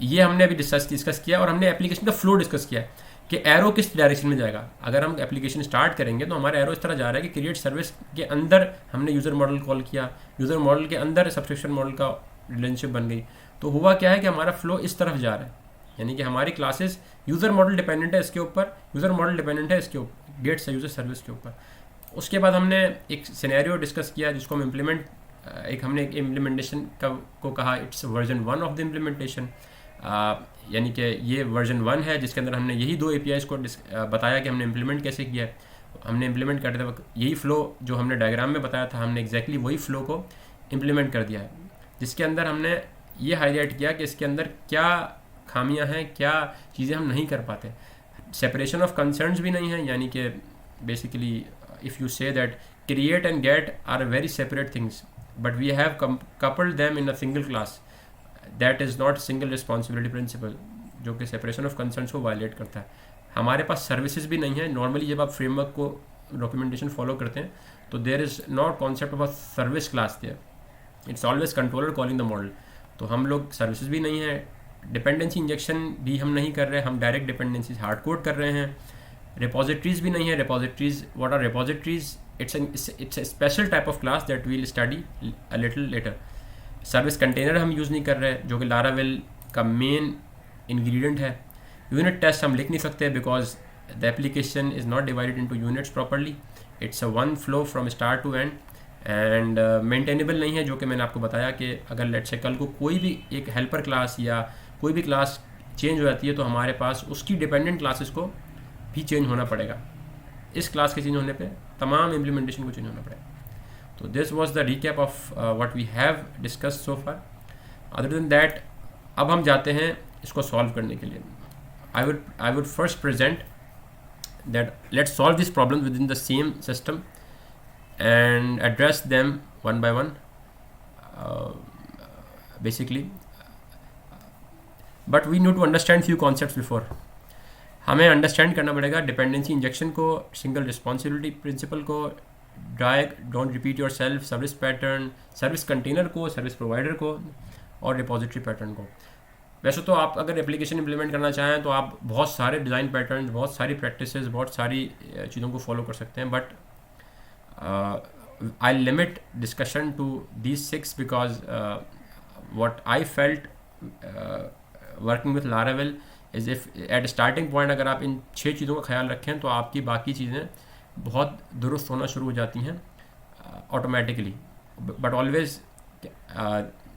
ये हमने अभी डिस्कस किया और हमने एप्लीकेशन का फ्लो डिस्कस किया कि एरो किस डायरेक्शन में जाएगा। अगर हम एप्लीकेशन स्टार्ट करेंगे तो हमारा एरो इस तरह जा रहा है कि क्रिएट सर्विस के अंदर हमने यूज़र मॉडल कॉल किया, यूज़र मॉडल के अंदर सब्सक्रिप्शन मॉडल का रिलेशनशिप बन गई। तो हुआ क्या है कि हमारा फ्लो इस तरफ जा रहा है, यानी कि हमारी क्लासेस यूज़र मॉडल डिपेंडेंट है इसके ऊपर, यूज़र मॉडल डिपेंडेंट है इसके ऊपर, गेट्स है यूज़र सर्विस के ऊपर। उसके बाद हमने एक सिनेरियो डिस्कस किया जिसको हम हमने एक इम्प्लीमेंटेशन को कहा it's version 1 of the implementation, यानी कि ये वर्जन 1 है जिसके अंदर हमने यही 2 APIs को बताया कि हमने इम्प्लीमेंट कैसे किया है। हमने इम्प्लीमेंट करते वक्त यही फ़्लो जो हमने डायग्राम में बताया था, हमने एग्जैक्टली वही फ़्लो को इम्प्लीमेंट कर दिया है, जिसके अंदर हमने ये हाईलाइट किया कि इसके अंदर क्या खामियां हैं, क्या चीज़ें हम नहीं कर पाते। सेपरेशन ऑफ कंसर्न्स भी नहीं है, यानी कि basically if you say that create and get are very separate things but we have coupled them in a single class, that is not single responsibility principle, जो कि सेपरेशन ऑफ कंसर्न्स को वायलेट करता है। हमारे पास सर्विसेज भी नहीं है। नॉर्मली जब आप फ्रेमवर्क को डॉक्यूमेंटेशन फॉलो करते हैं तो there is not concept of a service class there, it's always controller calling the model. तो हम लोग सर्विसेज भी नहीं है, डिपेंडेंसी इंजेक्शन भी हम नहीं कर रहे हैं, हम डायरेक्ट डिपेंडेंसीज हार्ड कोड कर रहे हैं। रिपोजिटरीज भी नहीं है। Repositories, what are repositories? it's a special type of class that we'll study a little later. Service container हम यूज़ नहीं कर रहे जो कि लारावेल का मेन इंग्रेडिएंट है। यूनिट टेस्ट हम लिख नहीं सकते because the application is not divided into units properly, it's a one flow from start to end and maintainable नहीं है, जो कि मैंने आपको बताया कि अगर लेट्स से कल को कोई भी एक हेल्पर क्लास या कोई भी क्लास चेंज हो जाती है तो हमारे पास उसकी डिपेंडेंट क्लासेस को भी चेंज होना पड़ेगा। इस क्लास के चेंज होने पे तमाम इम्प्लीमेंटेशन को चेंज होना पड़ेगा। तो this was the recap of what we have discussed so far. Other than that अब हम जाते हैं इसको सॉल्व करने के लिए। I would first present that let's solve this problem within the same system and address them one by one basically, but we need to understand few concepts before. हमें अंडरस्टैंड करना पड़ेगा डिपेंडेंसी इंजेक्शन को, सिंगल रिस्पॉन्सिबिलिटी प्रिंसिपल को, don't repeat your self, service pattern, service container को, सर्विस प्रोवाइडर को और रिपोजिटरी पैटर्न को। वैसे तो आप अगर एप्लीकेशन इम्प्लीमेंट करना चाहें तो आप बहुत सारे डिज़ाइन पैटर्न, बहुत सारी प्रैक्टिसेस, बहुत सारी चीज़ों को फॉलो कर सकते हैं, but I'll limit discussion to these 6 because what I felt working with Laravel is if at starting point अगर आप इन 6 चीज़ों का ख्याल रखें तो आपकी बाकी चीज़ें बहुत दुरुस्त होना शुरू हो जाती हैं ऑटोमेटिकली। बट ऑलवेज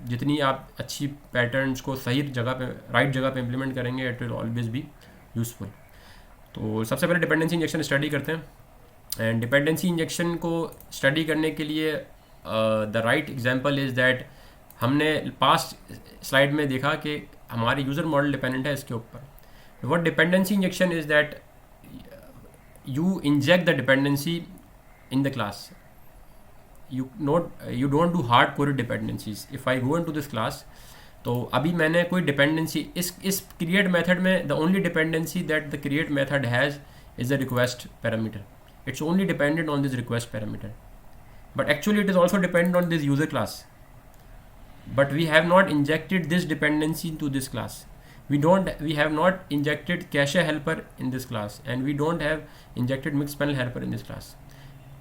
जितनी आप अच्छी पैटर्न्स को सही जगह पे, राइट जगह पे इम्प्लीमेंट करेंगे, it will always be useful. तो सबसे पहले डिपेंडेंसी इंजेक्शन स्टडी करते हैं। एंड डिपेंडेंसी इंजेक्शन को स्टडी करने के लिए the right example is that हमने पास्ट स्लाइड में देखा कि हमारे यूज़र मॉडल डिपेंडेंट है इसके ऊपर। What dependency injection is that you inject the dependency in the class. You don't do hard coded dependencies. If I go into this class, तो अभी मैंने कोई डिपेंडेंसी इस क्रिएट मेथड में, the only dependency that the create method has is the request parameter. It's only dependent on this request parameter, but actually it is also dependent on this user class, but we have not injected this dependency into this class. We have not injected cache helper in this class, and we don't have injected mixed panel helper in this class.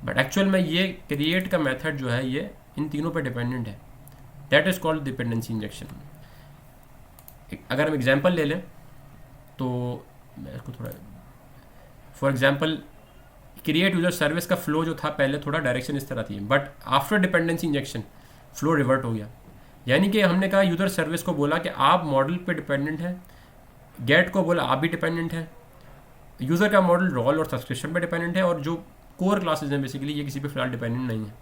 But actual में ये create का method जो है ये इन तीनों पर dependent है. That is called dependency injection. अगर हम example ले लें तो मैं इसको थोड़ा, for example, create user service का फ्लो जो था पहले थोड़ा डायरेक्शन इस तरह थी, but after dependency injection flow revert हो गया. यानी कि हमने कहा यूजर सर्विस को बोला कि आप मॉडल पे डिपेंडेंट हैं, गेट को बोला आप भी डिपेंडेंट हैं, यूज़र का मॉडल रोल और सब्सक्रिप्शन पे डिपेंडेंट है, और जो कोर क्लासेज हैं बेसिकली ये किसी पे फिलहाल डिपेंडेंट नहीं है,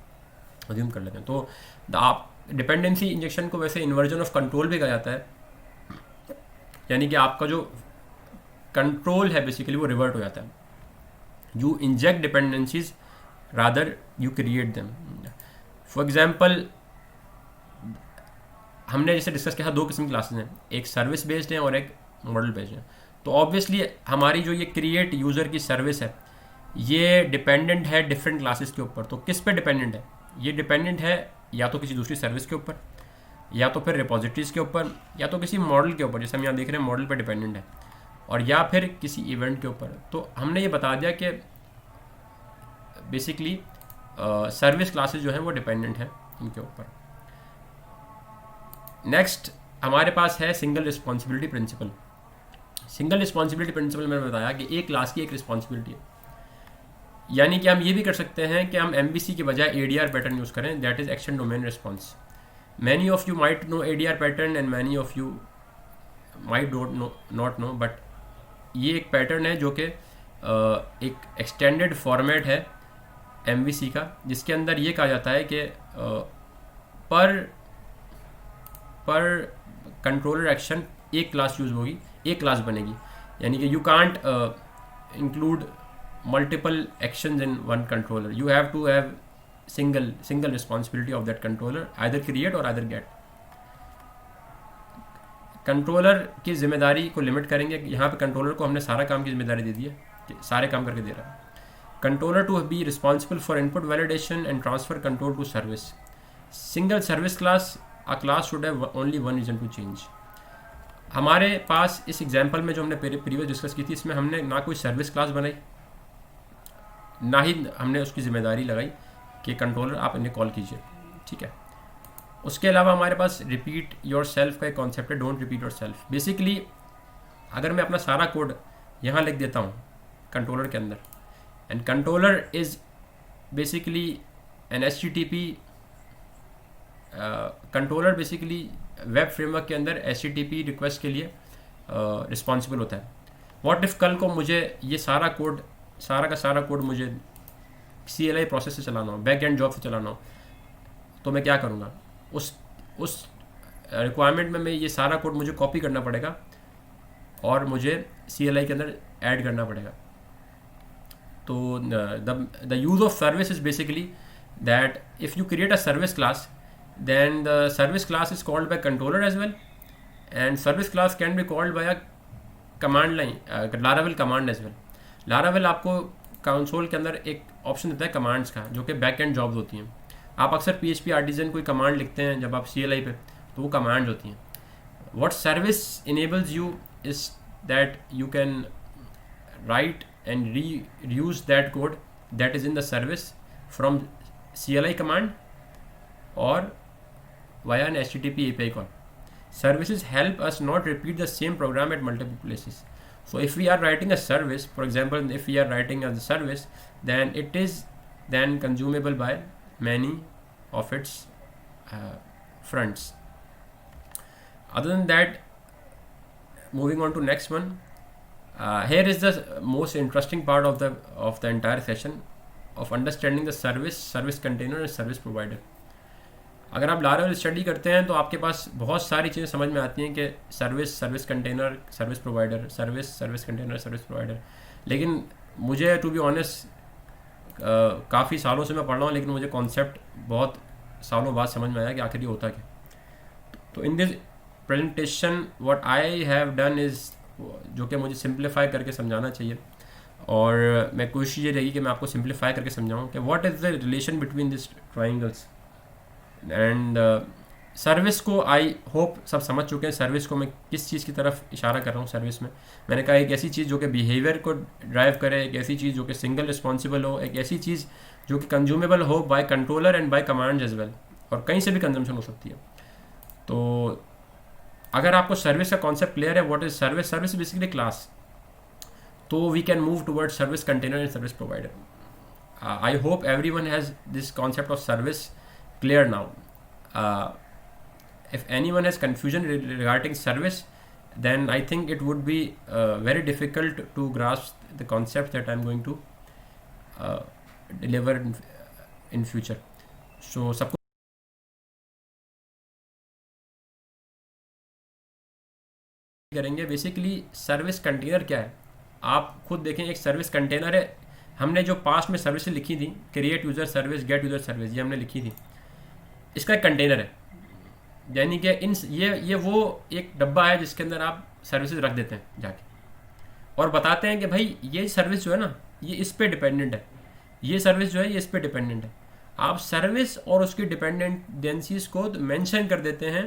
अज्यूम कर लेते हैं. तो आप डिपेंडेंसी इंजेक्शन को वैसे इन्वर्जन ऑफ कंट्रोल भी कहा जाता है, यानी कि आपका जो कंट्रोल है बेसिकली वो रिवर्ट हो जाता है. You inject dependencies rather you create them. For example, हमने जैसे डिस्कस किया था दो किस्म की क्लासेस हैं, एक सर्विस बेस्ड है और एक मॉडल बेस्ड है. तो ऑब्वियसली हमारी जो ये क्रिएट यूज़र की सर्विस है ये डिपेंडेंट है डिफरेंट क्लासेस के ऊपर. तो किस पे डिपेंडेंट है? ये डिपेंडेंट है या तो किसी दूसरी सर्विस के ऊपर, या तो फिर रिपोजिटरीज के ऊपर, या तो किसी मॉडल के ऊपर, जैसे हम यहाँ देख रहे हैं मॉडल पे डिपेंडेंट है, और या फिर किसी इवेंट के ऊपर. तो हमने ये बता दिया कि बेसिकली सर्विस क्लासेस जो हैं वो डिपेंडेंट हैं इनके ऊपर. नेक्स्ट हमारे पास है single responsibility principle. Single responsibility principle मैंने बताया कि एक क्लास की एक रिस्पॉन्सिबिलिटी है, यानी कि हम ये भी कर सकते हैं कि हम MVC की बजाय ADR पैटर्न यूज़ करें, that is action domain response. Many of you might know ADR pattern and many of you might not know, but ये एक पैटर्न है जो कि एक एक्सटेंडेड फॉर्मेट है MVC का, जिसके अंदर ये कहा जाता है कि पर कंट्रोलर एक्शन एक क्लास यूज़ होगी, एक क्लास बनेगी. यानी कि you can't include multiple actions in one controller. You have to have single responsibility of that controller, either create or either get. Controller की जिम्मेदारी को लिमिट करेंगे. यहाँ पे कंट्रोलर को हमने सारा काम की जिम्मेदारी दे दी है कि सारे काम करके दे रहा है. Controller to be responsible for input validation and transfer control to service. Single service class, a class should have only one reason to change. हमारे पास इस एग्जांपल में जो हमने प्रीवियस डिस्कस की थी, इसमें हमने ना कोई सर्विस क्लास बनाई, ना ही हमने उसकी जिम्मेदारी लगाई कि कंट्रोलर आप इन्हें कॉल कीजिए, ठीक है. उसके अलावा हमारे पास रिपीट योर सेल्फ का एक कॉन्सेप्ट है, don't repeat your self. Basically अगर मैं अपना सारा कोड यहाँ लिख देता हूँ कंट्रोलर के अंदर, and controller is basically an HTTP controller, basically web framework के अंदर HTTP रिक्वेस्ट के लिए रिस्पॉन्सिबल होता है। व्हाट इफ़ कल को मुझे ये सारा का सारा कोड मुझे CLI प्रोसेस से चलाना हो, बैक एंड जॉब से चलाना हो, तो मैं क्या करूँगा? उस रिक्वायरमेंट में मैं ये सारा कोड मुझे कॉपी करना पड़ेगा और मुझे CLI के अंदर ऐड करना पड़ेगा। तो the use of service is basically that if you create a service class, then the service class is called by controller as well, and service class can be called by a command line, Laravel command as well. Laravel आपको कंसोल के अंदर एक ऑप्शन देता है कमांड्स का, जो कि बैक एंड जॉब्स होती हैं। आप अक्सर PHP आर्टिजन कोई कमांड लिखते हैं जब आप CLI पे, तो वो कमांड्स होती हैं। What service enables you is that you can write and reuse that code that is in the service from CLI command or via an HTTP API call. Services help us not repeat the same program at multiple places. So if we are writing a service, for example, if we are writing a service, then it is then consumable by many of its fronts. Other than that, moving on to next one, here is the most interesting part of the entire session of understanding the service container and service provider. अगर आप Laravel स्टडी करते हैं तो आपके पास बहुत सारी चीज़ें समझ में आती हैं कि service container, service provider, service container, service provider. लेकिन मुझे टू बी ऑनेस्ट काफ़ी सालों से मैं पढ़ रहा हूँ, लेकिन मुझे कॉन्सेप्ट बहुत सालों बाद समझ में आया कि आखिर ये होता क्या। तो in this presentation what I have done is, जो कि मुझे सिंप्लीफाई करके समझाना चाहिए, और मैं कोशिश ये रहेगी कि मैं आपको सिंप्लीफाई करके समझाऊँ कि what is the relation between this triangles and service को। आई होप सब समझ चुके हैं सर्विस को मैं किस चीज़ की तरफ इशारा कर रहा हूँ। सर्विस में मैंने कहा एक ऐसी चीज़ जो कि बिहेवियर को ड्राइव करे, एक ऐसी चीज़ जो कि सिंगल रिस्पॉन्सिबल हो, एक ऐसी चीज़ जो कि कंज्यूमेबल हो by controller and by command as well, और कहीं से भी कंजम्पशन हो सकती है। तो अगर आपको सर्विस का कॉन्सेप्ट क्लियर है, what is service, service basically class, तो we can move toward service container and service provider. I hope everyone has this concept of service clear now. If anyone has confusion regarding service, then I think it would be very difficult to grasp the concept that I'm going to deliver in future. So सबको करेंगे। बेसिकली सर्विस कंटेनर क्या है, आप खुद देखें। एक सर्विस कंटेनर है, हमने जो पास्ट में सर्विसेज लिखी थी, create user service, gate user service, ये हमने लिखी थी, इसका एक कंटेनर है। यानी कि ये वो एक डब्बा है जिसके अंदर आप सर्विसेज रख देते हैं जाके, और बताते हैं कि भाई ये सर्विस जो है ना, ये इस पे डिपेंडेंट है, ये सर्विस जो है ये इस पे डिपेंडेंट है। आप सर्विस और उसकी डिपेंडेंसीज को मेंशन कर देते हैं,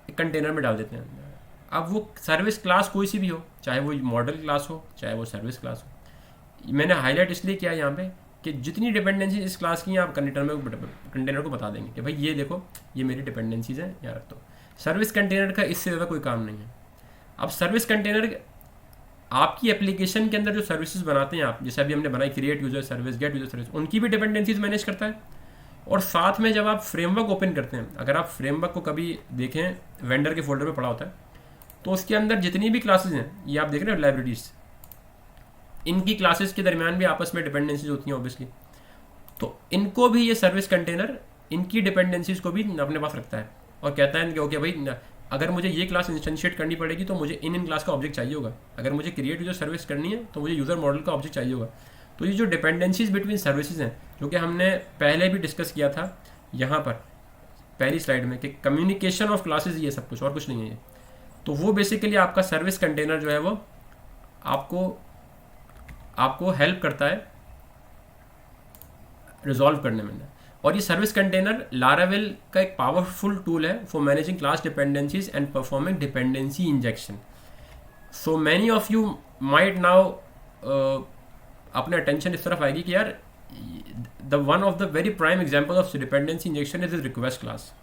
एक कंटेनर में डाल देते हैं। अब वो सर्विस क्लास कोई सी भी हो, चाहे वो मॉडल क्लास हो, चाहे वो सर्विस क्लास हो। मैंने हाईलाइट इसलिए किया यहाँ पे कि जितनी डिपेंडेंसी इस क्लास की हैं आप कंटेनर को बता देंगे कि भाई ये देखो, ये मेरी डिपेंडेंसीज हैं, यहाँ रख दो। सर्विस कंटेनर का इससे ज़्यादा कोई काम नहीं है। अब सर्विस कंटेनर आपकी एप्लीकेशन के अंदर जो सर्विसेज बनाते हैं आप, जैसे अभी हमने बनाई create user service, gate user service, उनकी भी डिपेंडेंसीज मैनेज करता है। और साथ में जब आप फ्रेमवर्क ओपन करते हैं, अगर आप फ्रेमवर्क को कभी देखें, वेंडर के फोल्डर में पड़ा होता है, तो उसके अंदर जितनी भी क्लासेज हैं, ये आप देख रहे हो लाइब्रेरीज, इनकी क्लासेस के दरमियान भी आपस में डिपेंडेंसीज होती हैं ऑब्वियसली। तो इनको भी ये सर्विस कंटेनर इनकी डिपेंडेंसीज को भी अपने पास रखता है और कहता है कि ओके भाई, अगर मुझे ये क्लास इंस्टेंशिएट करनी पड़ेगी तो मुझे इन क्लास का ऑब्जेक्ट चाहिए होगा। अगर मुझे क्रिएट यूज़र सर्विस करनी है तो मुझे यूज़र मॉडल का ऑब्जेक्ट चाहिए होगा। तो ये जो डिपेंडेंसीज बिटवीन सर्विसेज हैं, जो कि हमने पहले भी डिस्कस किया था यहाँ पर पहली स्लाइड में, कि कम्युनिकेशन ऑफ क्लासेज, ये सब कुछ और कुछ नहीं है ये। तो वो बेसिकली आपका सर्विस कंटेनर जो है वो आपको हेल्प करता है रिजॉल्व करने में। और ये सर्विस कंटेनर लारावेल का एक पावरफुल टूल है for managing class dependencies and performing dependency injection. So many of you might now अपने अटेंशन इस तरफ आएगी कि यार the one of the very prime example of dependency injection is request class.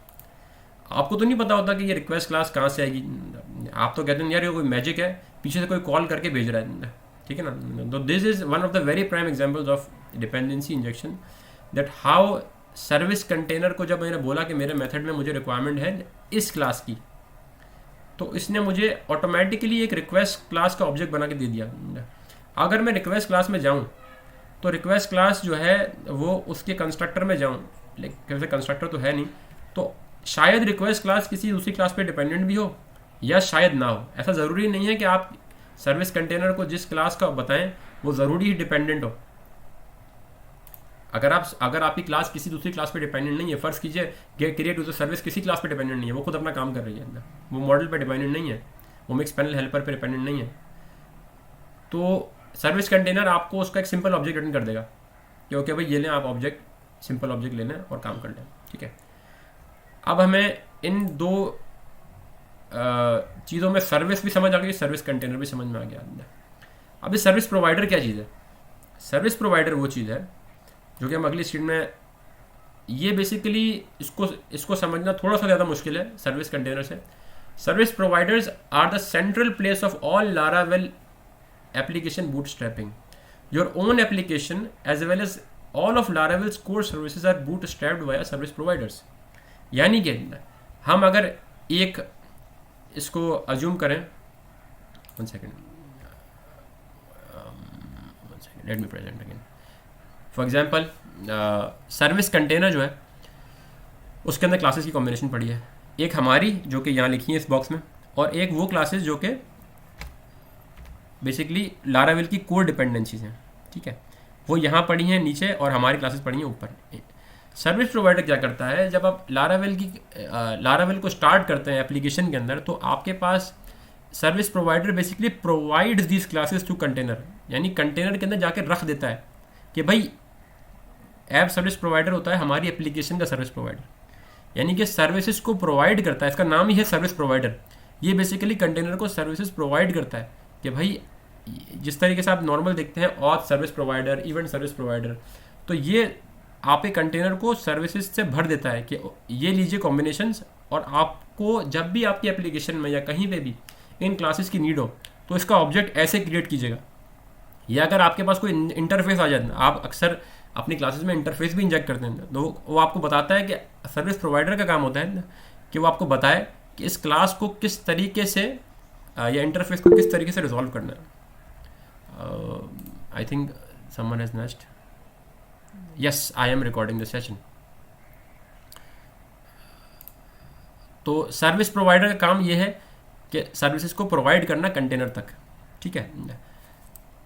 आपको तो नहीं पता होता कि ये रिक्वेस्ट क्लास कहाँ से आएगी। आप तो कहते हैं यार ये कोई मैजिक है, पीछे से कोई कॉल करके भेज रहा है, ठीक है ना। तो this is one of the very prime examples of dependency injection, that how service container को जब मैंने बोला कि मेरे मेथड में मुझे रिक्वायरमेंट है इस क्लास की, तो इसने मुझे ऑटोमेटिकली एक रिक्वेस्ट क्लास का ऑब्जेक्ट बना के दे दिया। अगर मैं रिक्वेस्ट क्लास में जाऊँ तो रिक्वेस्ट क्लास जो है वो उसके कंस्ट्रक्टर में जाऊँ, लेकिन कंस्ट्रक्टर तो है नहीं, तो शायद रिक्वेस्ट क्लास किसी दूसरी क्लास पे डिपेंडेंट भी हो या शायद ना हो। ऐसा ज़रूरी नहीं है कि आप सर्विस कंटेनर को जिस क्लास का बताएं वो ज़रूरी ही डिपेंडेंट हो। अगर आपकी क्लास किसी दूसरी क्लास पे डिपेंडेंट नहीं है, फ़र्ज़ कीजिए क्रिएट यूजर सर्विस किसी क्लास पे डिपेंडेंट नहीं है, वो खुद अपना काम कर रही है, वो मॉडल पे डिपेंडेंट नहीं है, वो मिक्स पैनल हेल्पर पे डिपेंडेंट नहीं है, तो सर्विस कंटेनर आपको उसका एक सिंपल ऑब्जेक्ट रिटर्न कर देगा कि ओके भाई ये लें आप ऑब्जेक्ट, सिंपल ऑब्जेक्ट ले लें और काम कर लें। ठीक है, अब हमें इन दो चीज़ों में सर्विस भी समझ आ गई, सर्विस कंटेनर भी समझ में आ गया। अब इस सर्विस प्रोवाइडर क्या चीज़ है? सर्विस प्रोवाइडर वो चीज़ है जो कि हम अगली स्लाइड में, ये बेसिकली इसको समझना थोड़ा सा ज़्यादा मुश्किल है सर्विस कंटेनर से। Service providers are the central place of all Laravel application bootstrapping. Your own application as well as all of Laravel's core services are bootstrapped via service providers. यानी कि हम अगर एक इसको अज्यूम करें, one second, let me present again. For example, service container जो है उसके अंदर क्लासेस की कॉम्बिनेशन पड़ी है, एक हमारी जो कि यहाँ लिखी है इस बॉक्स में, और एक वो क्लासेस जो कि बेसिकली लारावेल की कोर डिपेंडेंसीज हैं। ठीक है, वो यहाँ पड़ी हैं नीचे और हमारी क्लासेस पड़ी हैं ऊपर। सर्विस प्रोवाइडर क्या करता है, जब आप लारावेल को स्टार्ट करते हैं एप्लीकेशन के अंदर, तो आपके पास service provider basically provides these classes to container, यानी कंटेनर के अंदर जाकर रख देता है कि भाई ऐप सर्विस प्रोवाइडर होता है हमारी एप्लीकेशन का सर्विस प्रोवाइडर, यानी कि सर्विसेज को प्रोवाइड करता है, इसका नाम ही है सर्विस प्रोवाइडर। ये बेसिकली कंटेनर को सर्विसेज प्रोवाइड करता है कि भाई जिस तरीके से आप नॉर्मल देखते हैं auth service provider, event service provider, तो ये आप एक कंटेनर को सर्विसेज से भर देता है कि ये लीजिए कॉम्बिनेशंस, और आपको जब भी आपकी एप्लीकेशन में या कहीं पे भी इन क्लासेस की नीड हो तो इसका ऑब्जेक्ट ऐसे क्रिएट कीजिएगा। या अगर आपके पास कोई इंटरफेस आ जाए, आप अक्सर अपनी क्लासेस में इंटरफेस भी इंजेक्ट करते हैं, तो वो आपको बताता है कि सर्विस प्रोवाइडर का काम होता है कि वो आपको बताए कि इस क्लास को किस तरीके से या इंटरफेस को किस तरीके से रिजॉल्व करना है। I think someone has next, yes I am recording the session. तो सर्विस प्रोवाइडर का काम ये है कि सर्विसेज को प्रोवाइड करना कंटेनर तक। ठीक है,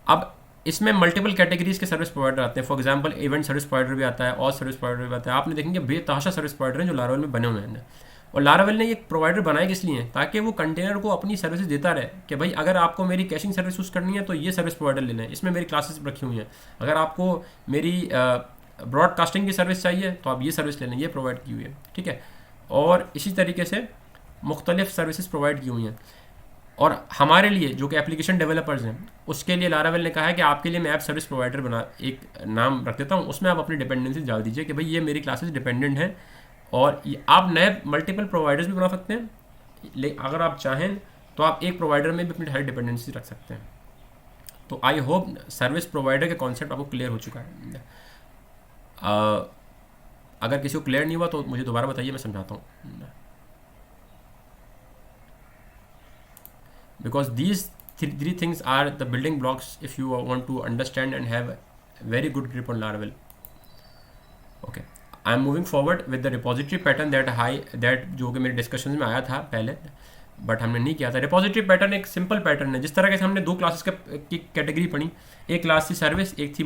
अब इसमें मल्टीपल कैटेगरीज के सर्विस प्रोवाइडर आते हैं। For example event service provider भी आता है और सर्विस प्रोवाइडर भी आता है। आपने देखेंगे बेतहाशा सर्विस प्रोवाइडर हैं जो लारावेल में बने हुए हैं, और लारावेल ने ये प्रोवाइडर बनाए किस लिए, ताकि वो कंटेनर को अपनी सर्विसेज देता रहे कि भाई अगर आपको मेरी कैशिंग सर्विस यूज़ करनी है तो ये सर्विस प्रोवाइडर लेना है, इसमें मेरी क्लासेस रखी हुई हैं। अगर आपको मेरी ब्रॉडकास्टिंग की सर्विस चाहिए तो आप ये सर्विस लेना, ये प्रोवाइड की हुई है। ठीक है, और इसी तरीके से मुख्तलिफ सर्विसेज प्रोवाइड की हुई हैं। और हमारे लिए जो कि एप्लीकेशन डेवलपर्स हैं, उसके लिए लारावेल ने कहा है कि आपके लिए मैं ऐप सर्विस प्रोवाइडर बना एक नाम रख देता हूँ, उसमें आप अपनी डिपेंडेंसी डाल दीजिए कि भाई ये मेरी क्लासेस डिपेंडेंट हैं, और आप नए मल्टीपल प्रोवाइडर्स भी बना सकते हैं, लेकिन अगर आप चाहें तो आप एक प्रोवाइडर में भी अपनी सारी डिपेंडेंसी रख सकते हैं। तो आई होप सर्विस प्रोवाइडर का कॉन्सेप्ट आपको क्लियर हो चुका है। अगर किसी को क्लियर नहीं हुआ तो मुझे दोबारा बताइए, मैं समझाता हूँ। Because these three things are the building blocks if you want to understand and have a very good grip on Laravel. Okay, I am moving forward with the repository pattern that जो कि मेरे डिस्कशन में आया था पहले, बट हमने नहीं किया था। रिपोजिटरी पैटर्न एक सिंपल पैटर्न है, जिस तरह से हमने दो क्लासेस की कैटेगरी पढ़ी, एक क्लास थी सर्विस, एक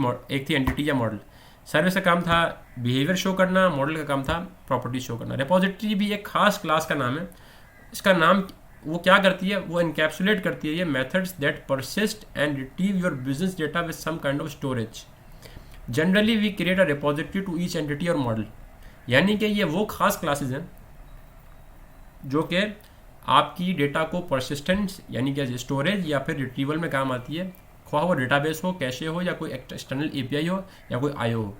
थी एंटिटी या मॉडल। सर्विस का काम था बिहेवियर शो करना, मॉडल का काम था प्रॉपर्टी शो करना। रिपोजिटरी भी एक खास क्लास का नाम है। इसका नाम वो क्या करती है, वो इनकैप्सुलेट करती है ये methods that persist and retrieve your business data with some kind of storage. Generally we create a repository to each entity or model, यानी कि ये वो खास क्लासेस हैं जो कि आपकी डेटा को परसिस्टेंस यानी कि स्टोरेज या फिर रिट्रीवल में काम आती है, ख्वाह वो डेटाबेस हो, कैशे हो, या कोई एक्सटर्नल एपीआई हो, या कोई आईओ हो।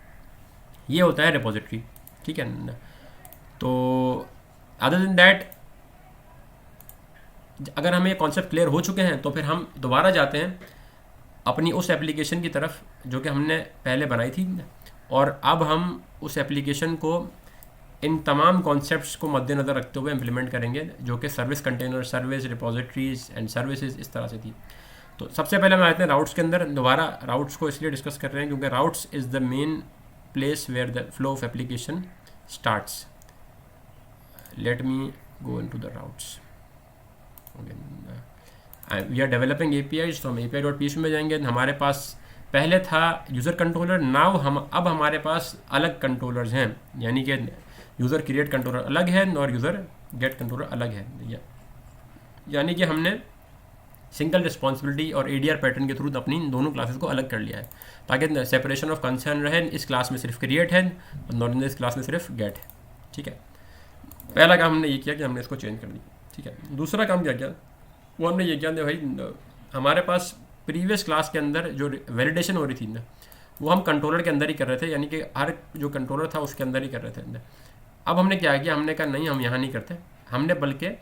ये होता है रिपोजिटरी। ठीक है, तो अदर देन दैट अगर हमें ये कॉन्सेप्ट क्लियर हो चुके हैं तो फिर हम दोबारा जाते हैं अपनी उस एप्लीकेशन की तरफ जो कि हमने पहले बनाई थी, और अब हम उस एप्लीकेशन को इन तमाम कॉन्सेप्ट्स को मद्देनज़र रखते हुए इम्प्लीमेंट करेंगे, जो कि service container, service repositories and services इस तरह से थी। तो सबसे पहले हम आते हैं राउट्स के अंदर। दोबारा राउट्स को इसलिए डिस्कस कर रहे हैं क्योंकि routes is the main place where the flow of application starts. Let me go into the routes. We are developing APIs, तो हम API.php में जाएंगे। हमारे पास पहले था यूज़र कंट्रोलर, नाउ अब हमारे पास अलग कंट्रोलर्स हैं, यानी कि यूज़र क्रिएट कंट्रोलर अलग है और यूज़र गेट कंट्रोलर अलग है। यानी कि हमने सिंगल रिस्पॉन्सिबिलिटी और ADR पैटर्न के थ्रू अपनी दोनों क्लासेस को अलग कर लिया है, ताकि सेपरेशन ऑफ कंसर्न रहे। इस क्लास में सिर्फ क्रिएट है और इस क्लास में सिर्फ गेट है। ठीक है, पहला काम हमने ये किया कि हमने इसको चेंज कर दिया। ठीक है, दूसरा काम क्या किया, वो हमने ये किया भाई, हमारे पास प्रीवियस क्लास के अंदर जो वैलिडेशन हो रही थी ना, वो हम कंट्रोलर के अंदर ही कर रहे थे, यानी कि हर जो कंट्रोलर था उसके अंदर ही कर रहे थे अंदर। अब हमने क्या किया, हमने कहा नहीं, हम यहाँ नहीं करते, हमने बल्कि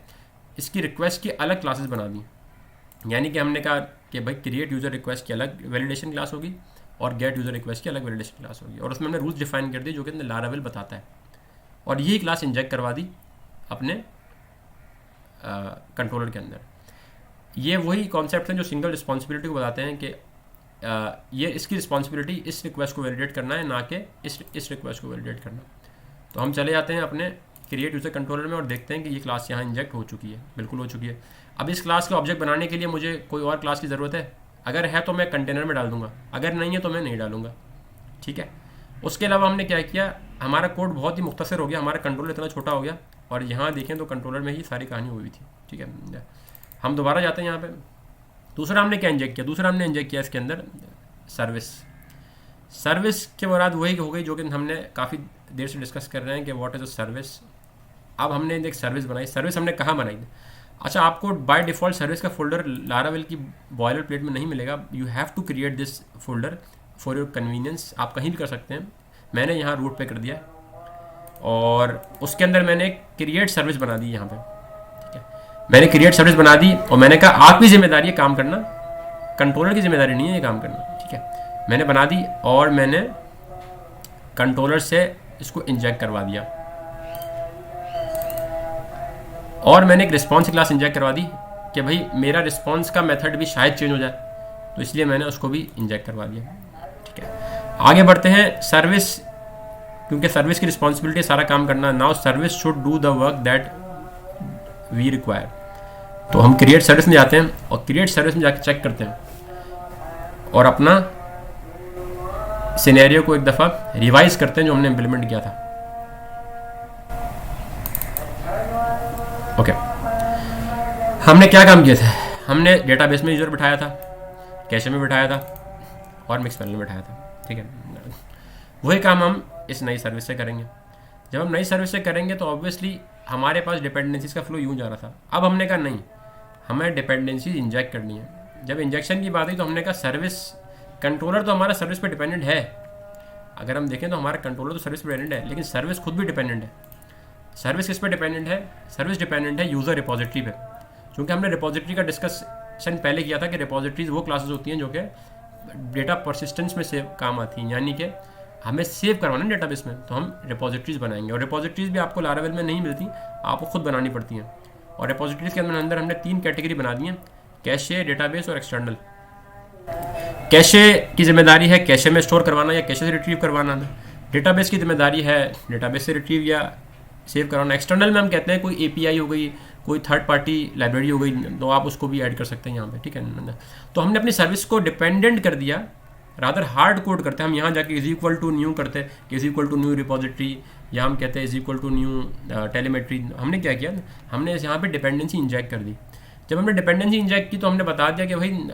इसकी रिक्वेस्ट की अलग क्लासेस बना दी। यानी कि हमने कहा कि भाई क्रिएट यूज़र रिक्वेस्ट की अलग वैलिडेशन क्लास होगी और गेट यूज़र रिक्वेस्ट की अलग वैलिडेशन क्लास होगी, और उसमें हमने रूल्स डिफाइन कर दिए जो कि लारावेल बताता है, और यही क्लास इंजेक्ट करवा दी अपने कंट्रोलर के अंदर। ये वही कॉन्सेप्ट हैं जो सिंगल रिस्पॉन्सिबिलिटी को बताते हैं कि ये इसकी रिस्पॉन्सिबिलिटी इस रिक्वेस्ट को वैलिडेट करना है, ना कि इस रिक्वेस्ट को वैलिडेट करना। तो हम चले जाते हैं अपने क्रिएट यूज़र कंट्रोलर में और देखते हैं कि ये क्लास यहाँ इंजेक्ट हो चुकी है, बिल्कुल हो चुकी है। अब इस क्लास के ऑब्जेक्ट बनाने के लिए मुझे कोई और क्लास की ज़रूरत है? अगर है तो मैं कंटेनर में डाल दूंगा, अगर नहीं है तो मैं नहीं डालूंगा। ठीक है, उसके अलावा हमने क्या किया, हमारा कोड बहुत ही मुख्तसर हो गया, हमारा कंट्रोलर इतना छोटा हो गया, और यहाँ देखें तो कंट्रोलर में ही सारी कहानी हुई थी। ठीक है, हम दोबारा जाते हैं यहाँ पे। दूसरा हमने क्या इंजेक्ट किया, दूसरा हमने इंजेक्ट किया इसके अंदर सर्विस के मुराद वही हो गई जो कि हमने काफ़ी देर से डिस्कस कर रहे हैं कि व्हाट इज़ अ सर्विस। अब हमने एक सर्विस बनाई। सर्विस हमने कहाँ बनाई? अच्छा, आपको बाय डिफ़ॉल्ट सर्विस का फोल्डर लारावेल की बॉयलर प्लेट में नहीं मिलेगा, you have to create this folder for your convenience. आप कहीं भी कर सकते हैं, मैंने यहाँ रूट पे कर दिया और उसके अंदर मैंने एक क्रिएट सर्विस बना दी। यहाँ पे ठीक है, मैंने क्रिएट सर्विस बना दी और मैंने कहा आपकी जिम्मेदारी है काम करना, कंट्रोलर की जिम्मेदारी नहीं है ये काम करना। ठीक है, मैंने बना दी और मैंने कंट्रोलर से इसको इंजेक्ट करवा दिया, और मैंने एक रिस्पॉन्स क्लास इंजेक्ट करवा दी कि भाई मेरा रिस्पॉन्स का मेथड भी शायद चेंज हो जाए, तो इसलिए मैंने उसको भी इंजेक्ट करवा दिया। ठीक है, आगे बढ़ते हैं। सर्विस, क्योंकि सर्विस की रिस्पॉन्सिबिलिटी सारा काम करना। Now service should do the work that we require. तो हम क्रिएट सर्विस में जाते हैं और क्रिएट सर्विस में जाके चेक करते हैं और अपना सिनेरियो को एक दफ़ा रिवाइज करते हैं जो हमने इम्प्लीमेंट किया था। ओके, हमने क्या काम किया था? हमने डेटाबेस में यूज़र बिठाया था, कैशे में बिठाया था और मिक्स पैनल में बिठाया था। ठीक है, वही काम हम इस नई सर्विस से करेंगे। जब हम नई सर्विस से करेंगे तो ऑब्वियसली हमारे पास डिपेंडेंसीज का फ्लो यूँ जा रहा था। अब हमने कहा नहीं, हमें डिपेंडेंसीज इंजेक्ट करनी है। जब इंजेक्शन की बात हुई तो हमने कहा सर्विस कंट्रोलर तो हमारा सर्विस पे डिपेंडेंट है। अगर हम देखें तो हमारा कंट्रोलर तो सर्विस पे डिपेंडेंट है, लेकिन सर्विस खुद भी डिपेंडेंट है। सर्विस किस पे डिपेंडेंट है? सर्विस डिपेंडेंट है यूज़र रिपोजिटरी पे, क्योंकि हमने रिपोजिटरी का डिस्कशन पहले किया था कि रिपोजिटरीज वो क्लासेस होती हैं जो कि डेटा परसिस्टेंस में सेव काम आती हैं, यानी कि हमें सेव करवाना है डेटाबेस में, तो हम रिपोजिटरीज बनाएंगे। और रिपोजिटरीज भी आपको लारावेल में नहीं मिलती, आपको खुद बनानी पड़ती हैं। और रिपोजिटरीज के अंदर हमने 3 कैटेगरी बना दी हैं, कैशे, डेटाबेस और एक्सटर्नल। कैशे की जिम्मेदारी है कैशे में स्टोर करवाना या कैशे से रिट्रीव करवाना। डेटाबेस की जिम्मेदारी है डेटाबेस से रिट्रीव या सेव करवाना। एक्सटर्नल में हम कहते हैं कोई API हो गई, कोई थर्ड पार्टी लाइब्रेरी हो गई, तो आप उसको भी ऐड कर सकते हैं यहाँ पे। ठीक है, तो हमने अपनी सर्विस को डिपेंडेंट कर दिया, रादर हार्ड कोड करते हैं हम यहाँ जाके इज इक्वल टू न्यू करते हैं, is equal to new repository, या हम कहते हैं is equal to new telemetry. हमने क्या किया, हमने यहाँ पे डिपेंडेंसी इंजेक्ट कर दी। जब हमने डिपेंडेंसी इंजेक्ट की तो हमने बता दिया कि भाई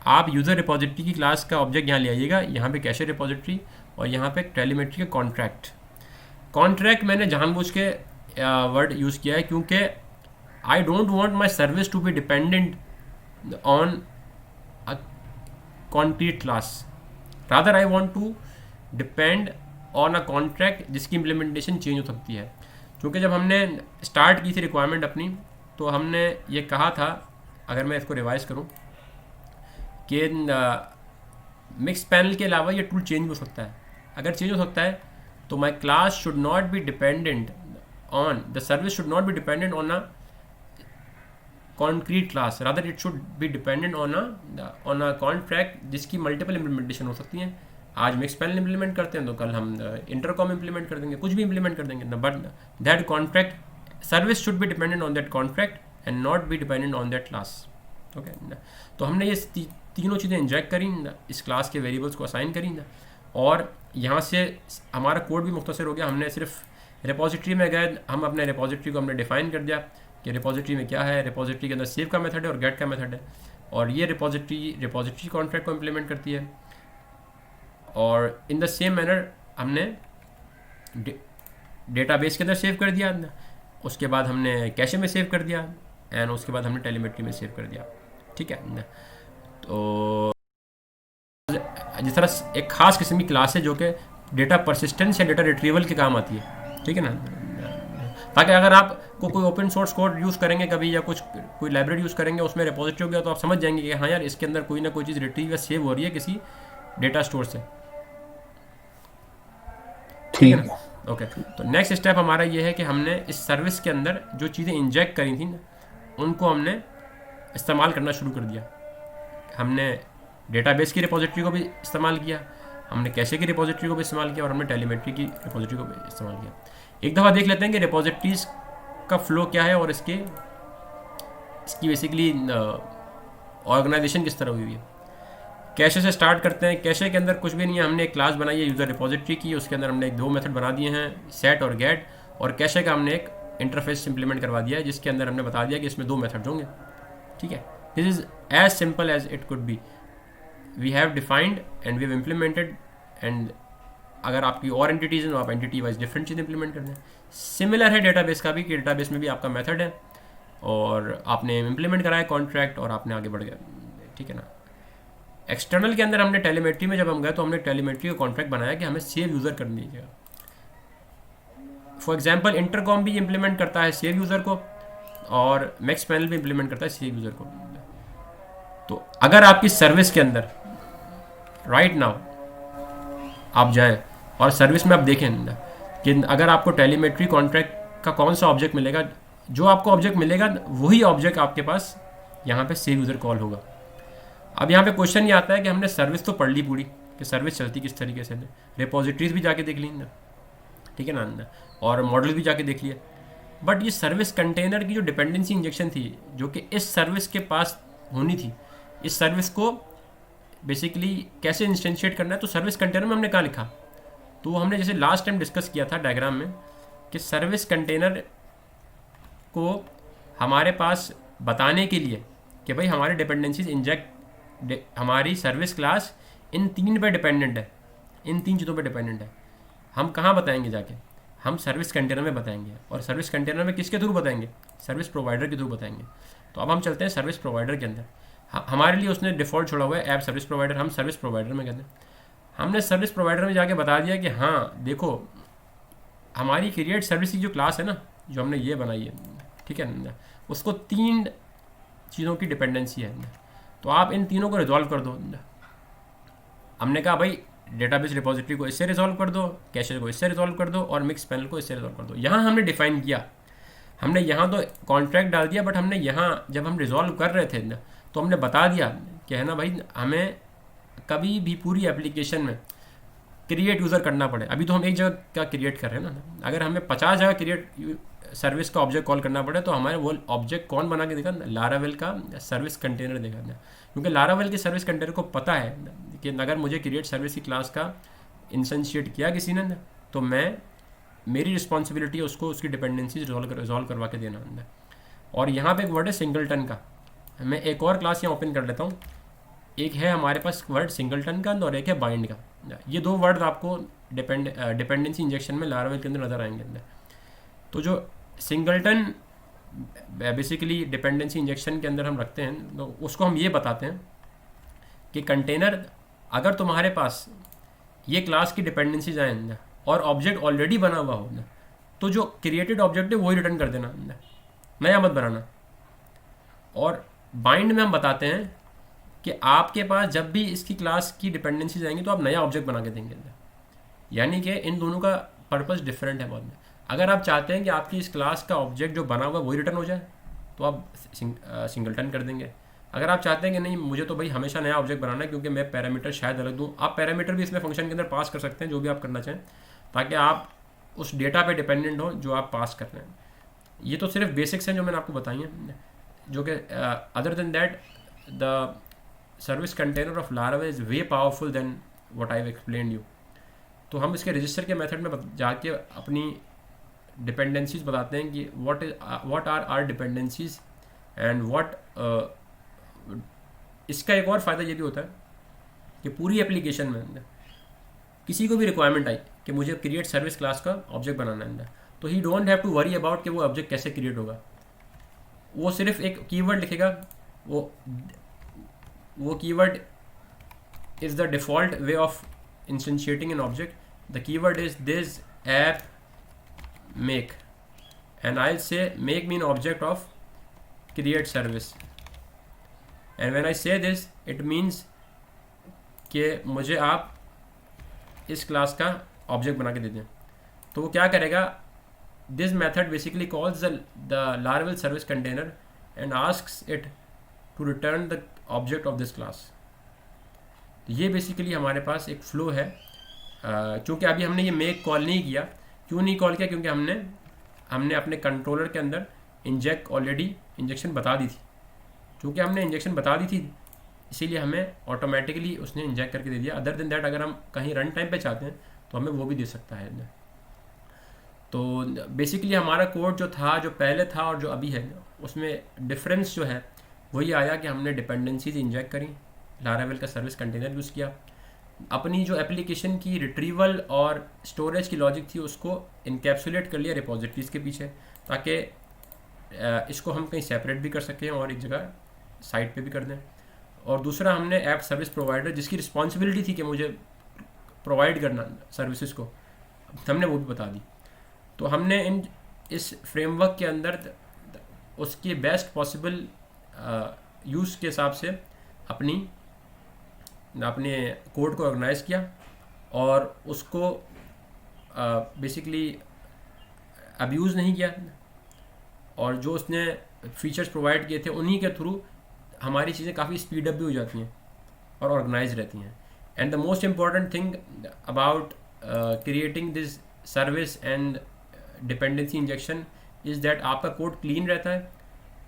आप यूज़र रिपोजिटरी की क्लास का ऑब्जेक्ट यहाँ ले आइएगा, यहाँ पे कैशे रिपोजिटरी और यहाँ पे टेलीमेट्री का कॉन्ट्रैक्ट मैंने जानबूझ के वर्ड यूज़ किया है, क्योंकि I don't want my service to be dependent on a concrete class, rather I want to depend on a contract जिसकी इम्प्लीमेंटेशन चेंज हो सकती है। क्योंकि जब हमने स्टार्ट की थी रिक्वायरमेंट अपनी, तो हमने ये कहा था, अगर मैं इसको रिवाइज करूँ, कि मिक्स पैनल के अलावा ये टूल चेंज हो सकता है। अगर चेंज हो सकता है तो my class should not be dependent on, the service should not be dependent on a concrete class, rather it should be dependent on a contract जिसकी मल्टीपल इम्प्लीमेंटेशन हो सकती हैं. आज मिक्स पैनल इम्प्लीमेंट करते हैं तो कल हम इंटरकॉम इम्प्लीमेंट कर देंगे, कुछ भी इम्प्लीमेंट कर देंगे. But that contract service should be dependent on that contract and not be dependent on that class. Okay, तो हमने ये तीनों चीज़ें इंजेक्ट करी, इस क्लास के वेरिएबल्स को असाइन करी, और यहाँ से हमारा कोड भी मुख्तसर हो गया. हमने सिर्फ रिपोजिटरी में गए, हम अपने रिपोजिटरी को हमने डिफाइन कर दिया कि रिपोजिटरी में क्या है. रिपोजिटरी के अंदर सेव का मेथड है और गेट का मेथड है, और ये रिपोजिटरी कॉन्ट्रैक्ट को इम्प्लीमेंट करती है. और इन द सेम मैनर हमने डेटाबेस के अंदर सेव कर दिया, उसके बाद हमने कैशे में सेव कर दिया, एंड उसके बाद हमने टेलीमेट्री में सेव कर दिया. ठीक है, तो जिस तरह एक खास किस्म की क्लास है जो कि डेटा परसिस्टेंस या डेटा रिट्रीवल के काम आती है. ठीक है ना, ताकि अगर आप कोई ओपन सोर्स कोड यूज़ करेंगे कभी, या कोई लाइब्रेरी यूज़ करेंगे, उसमें रिपोजिटरी हो गया, तो आप समझ जाएंगे कि हाँ यार इसके अंदर कोई ना कोई चीज़ रिट्रीव या सेव हो रही है किसी डेटा स्टोर से. ठीक है ना. ओके, तो नेक्स्ट स्टेप हमारा ये है कि हमने इस सर्विस के अंदर जो चीज़ें इंजेक्ट करी थी ना, उनको हमने इस्तेमाल करना शुरू कर दिया. हमने डेटाबेस की रिपोजिटरी को भी इस्तेमाल किया, हमने कैशे की रिपोजिटरी को भी इस्तेमाल किया, और हमने टेलीमेट्री की रिपोजिटरी को भी इस्तेमाल किया. एक दफ़ा देख लेते हैं कि रिपोजिटरीज का फ्लो क्या है और इसकी बेसिकली ऑर्गेनाइजेशन किस तरह हुई है. कैशे से स्टार्ट करते हैं. कैशे के अंदर कुछ भी नहीं है, हमने एक क्लास बनाई है यूज़र रिपोजिटरी की, उसके अंदर हमने दो मेथड बना दिए हैं, सेट और गेट, और कैशे का हमने एक इंटरफेस इम्प्लीमेंट करवा दिया है जिसके अंदर हमने बता दिया कि इसमें दो मेथड्स होंगे. ठीक है, this is as simple as it could be. We have defined and we have implemented, एंड अगर आपकी और एंटिटीज़ हैं तो आप एंटिटी वाइज डिफरेंट चीज़ इंप्लीमेंट कर दें. सिमिलर है डेटाबेस का भी, कि डेटाबेस में भी आपका मेथड है और आपने इम्प्लीमेंट कराया कॉन्ट्रैक्ट और आपने आगे बढ़ गया. ठीक है ना. एक्सटर्नल के अंदर हमने टेलीमेट्री में जब हम गए तो हमने टेलीमेट्री का कॉन्ट्रैक्ट बनाया कि हमें सेव यूज़र कर दीजिएगा. फॉर एग्जांपल इंटरकॉम भी इम्प्लीमेंट करता है सेव यूज़र को, और मैक्स पैनल भी इम्प्लीमेंट करता है सेव यूज़र को. तो अगर आपकी सर्विस के अंदर राइट नाउ आप जाएं और सर्विस में आप देखें कि अगर आपको टेलीमेट्री कॉन्ट्रैक्ट का कौन सा ऑब्जेक्ट मिलेगा, जो आपको ऑब्जेक्ट मिलेगा वही ऑब्जेक्ट आपके पास यहाँ पे सेव यूज़र कॉल होगा. अब यहाँ पे क्वेश्चन ये आता है कि हमने सर्विस तो पढ़ ली पूरी कि सर्विस चलती किस तरीके से, रिपोजिटरीज भी जाके देख ली ना, ठीक है ना, और मॉडल भी जाके देख लिया. बट ये सर्विस कंटेनर की जो डिपेंडेंसी इंजेक्शन थी जो कि इस सर्विस के पास होनी थी, इस सर्विस को बेसिकली कैसे इंस्टेंशिएट करना है, तो सर्विस कंटेनर में हमने कहाँ लिखा, तो हमने जैसे लास्ट टाइम डिस्कस किया था डायग्राम में कि सर्विस कंटेनर को हमारे पास बताने के लिए कि भाई हमारे डिपेंडेंसीज इंजेक्ट, हमारी सर्विस क्लास इन तीन पे डिपेंडेंट है, इन तीन चीज़ों पे डिपेंडेंट है. हम कहाँ बताएंगे जाके, हम सर्विस कंटेनर में बताएंगे, और सर्विस कंटेनर में किसके थ्रू बताएंगे, सर्विस प्रोवाइडर के थ्रू बताएंगे. तो अब हम चलते हैं सर्विस प्रोवाइडर के अंदर. हमारे लिए उसने डिफ़ॉल्ट छोड़ा हुआ है ऐप सर्विस प्रोवाइडर, हम सर्विस प्रोवाइडर में कहते हैं. हमने सर्विस प्रोवाइडर में जाके बता दिया कि हाँ देखो हमारी क्रिएट सर्विस की जो क्लास है ना, जो हमने ये बनाई है, ठीक है, उसको तीन चीज़ों की डिपेंडेंसी है, तो आप इन तीनों को रिजॉल्व कर दो. हमने कहा भाई डेटाबेस रिपोजिटरी को इससे रिजॉल्व कर दो, कैशे को इससे रिजॉल्व कर दो, और मिक्स पैनल को इससे रिजॉल्व कर दो. यहाँ हमने डिफाइन किया, हमने यहाँ तो कॉन्ट्रैक्ट डाल दिया, बट हमने यहाँ जब हम रिजॉल्व कर रहे थे तो हमने बता दिया कि है ना भाई हमें कभी भी पूरी एप्लीकेशन में क्रिएट यूज़र करना पड़े. अभी तो हम एक जगह का क्रिएट कर रहे हैं ना, अगर हमें 50 जगह क्रिएट सर्विस का ऑब्जेक्ट कॉल करना पड़े तो हमारे वो ऑब्जेक्ट कौन बना के देगा, लारावेल का सर्विस कंटेनर देगा. क्योंकि लारावेल के सर्विस कंटेनर को पता है कि अगर मुझे क्रिएट सर्विस की क्लास का इंस्टेंशिएट किया किसी ने तो मेरी रिस्पॉन्सिबिलिटी है उसको उसकी डिपेंडेंसी रिजॉल्व करवा के देना. और यहाँ पे एक वर्ड है सिंगलटन का. मैं एक और क्लास यहाँ ओपन कर लेता हूँ. एक है हमारे पास वर्ड सिंगलटन का और एक है बाइंड का. ये दो वर्ड आपको डिपेंडेंसी इंजेक्शन में लारावेल के अंदर नज़र आएंगे. तो जो सिंगलटन बेसिकली डिपेंडेंसी इंजेक्शन के अंदर हम रखते हैं, तो उसको हम ये बताते हैं कि कंटेनर अगर तुम्हारे पास ये क्लास की डिपेंडेंसीज आए और ऑब्जेक्ट ऑलरेडी बना हुआ हो तो जो क्रिएटेड ऑब्जेक्ट है वही रिटर्न कर देना, नया मत बनाना. और बाइंड में हम बताते हैं कि आपके पास जब भी इसकी क्लास की डिपेंडेंसीज आएंगी तो आप नया ऑब्जेक्ट बना के देंगे. यानी कि इन दोनों का पर्पस डिफरेंट है बहुत में. अगर आप चाहते हैं कि आपकी इस क्लास का ऑब्जेक्ट जो बना हुआ है वही रिटर्न हो जाए तो आप सिंगलटन कर देंगे। अगर आप चाहते हैं कि नहीं मुझे तो भाई हमेशा नया ऑब्जेक्ट बनाना है क्योंकि मैं पैरामीटर शायद अलग दूँ, आप पैरामीटर भी इसमें फंक्शन के अंदर पास कर सकते हैं जो भी आप करना चाहें, ताकि आप उस डेटा पे डिपेंडेंट हो जो आप पास कर रहे हैं। ये तो सिर्फ बेसिक्स हैं जो मैंने आपको बताई हैं, जो कि other than that the service container of Laravel is way powerful than what I have explained you. तो हम इसके रजिस्टर के मेथड में जाके अपनी डिपेंडेंसीज बताते हैं कि what are are dependencies and what. इसका एक और फ़ायदा ये भी होता है कि पूरी एप्लीकेशन में किसी को भी रिक्वायरमेंट आई कि मुझे क्रिएट सर्विस क्लास का ऑब्जेक्ट बनाना है, तो he don't have to worry about कि वो ऑब्जेक्ट कैसे क्रिएट होगा। वो सिर्फ एक कीवर्ड लिखेगा, वो keyword is the default way of instantiating an object. The keyword is this app make, and I'll say make me an object of create service, and when I say this it means कि मुझे आप इस क्लास का ऑब्जेक्ट बना के दे दें। तो वो क्या करेगा, this method basically calls the Laravel service container and asks it to return the object of this class. तो ये बेसिकली हमारे पास एक फ्लो है। क्योंकि अभी हमने ये मेक कॉल नहीं किया, क्यों नहीं कॉल किया, क्योंकि हमने अपने कंट्रोलर के अंदर इंजेक्शन बता दी थी। क्योंकि हमने इंजेक्शन बता दी थी इसीलिए हमें ऑटोमेटिकली उसने इंजेक्ट करके दे दिया। अदर देन दैट अगर हम कहीं रन टाइम पे चाहते हैं तो हमें वो भी दे सकता है। तो बेसिकली हमारा कोड जो था, जो पहले था और जो अभी है, उसमें डिफरेंस जो है वही आया कि हमने डिपेंडेंसीज इंजेक्ट करी, लारावेल का सर्विस कंटेनर यूज़ किया, अपनी जो एप्लीकेशन की रिट्रीवल और स्टोरेज की लॉजिक थी उसको इनकैप्सुलेट कर लिया रिपोजिटरीज़ के पीछे, ताकि इसको हम कहीं सेपरेट भी कर सकें और एक जगह साइट पे भी कर दें। और दूसरा, हमने ऐप सर्विस प्रोवाइडर जिसकी रिस्पॉन्सिबिलिटी थी कि मुझे प्रोवाइड करना सर्विसेज को, हमने वो भी बता दी। तो हमने इस फ्रेमवर्क के अंदर उसके बेस्ट पॉसिबल यूज़ के हिसाब से अपने कोड को ऑर्गेनाइज़ किया और उसको बेसिकली अब्यूज़ नहीं किया, और जो उसने फीचर्स प्रोवाइड किए थे उन्हीं के थ्रू हमारी चीज़ें काफ़ी स्पीड अप भी हो जाती हैं और ऑर्गेनाइज रहती हैं। And the most important thing about creating this service and dependency injection is that आपका कोड क्लीन रहता है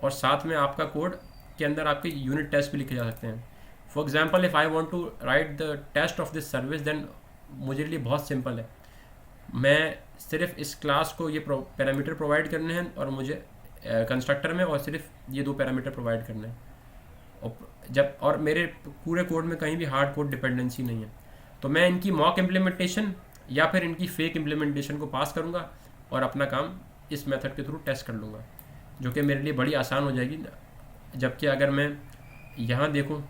और साथ में आपका कोड के अंदर आपके यूनिट टेस्ट भी लिखे जा सकते हैं। For example, if I want to write the test of this service, then मुझे लिए बहुत सिंपल है, मैं सिर्फ इस क्लास को ये पैरामीटर प्रोवाइड करने हैं और मुझे कंस्ट्रक्टर में और सिर्फ ये 2 पैरामीटर प्रोवाइड करने हैं, और मेरे पूरे कोड में कहीं भी हार्ड कोड डिपेंडेंसी नहीं है, तो मैं इनकी मॉक इम्प्लीमेंटेशन या फिर इनकी फेक इम्प्लीमेंटेशन को पास करूँगा और अपना काम इस मेथड के थ्रू टेस्ट कर लूँगा, जो कि मेरे लिए बड़ी आसान हो जाएगी। जबकि अगर मैं यहाँ देखूँ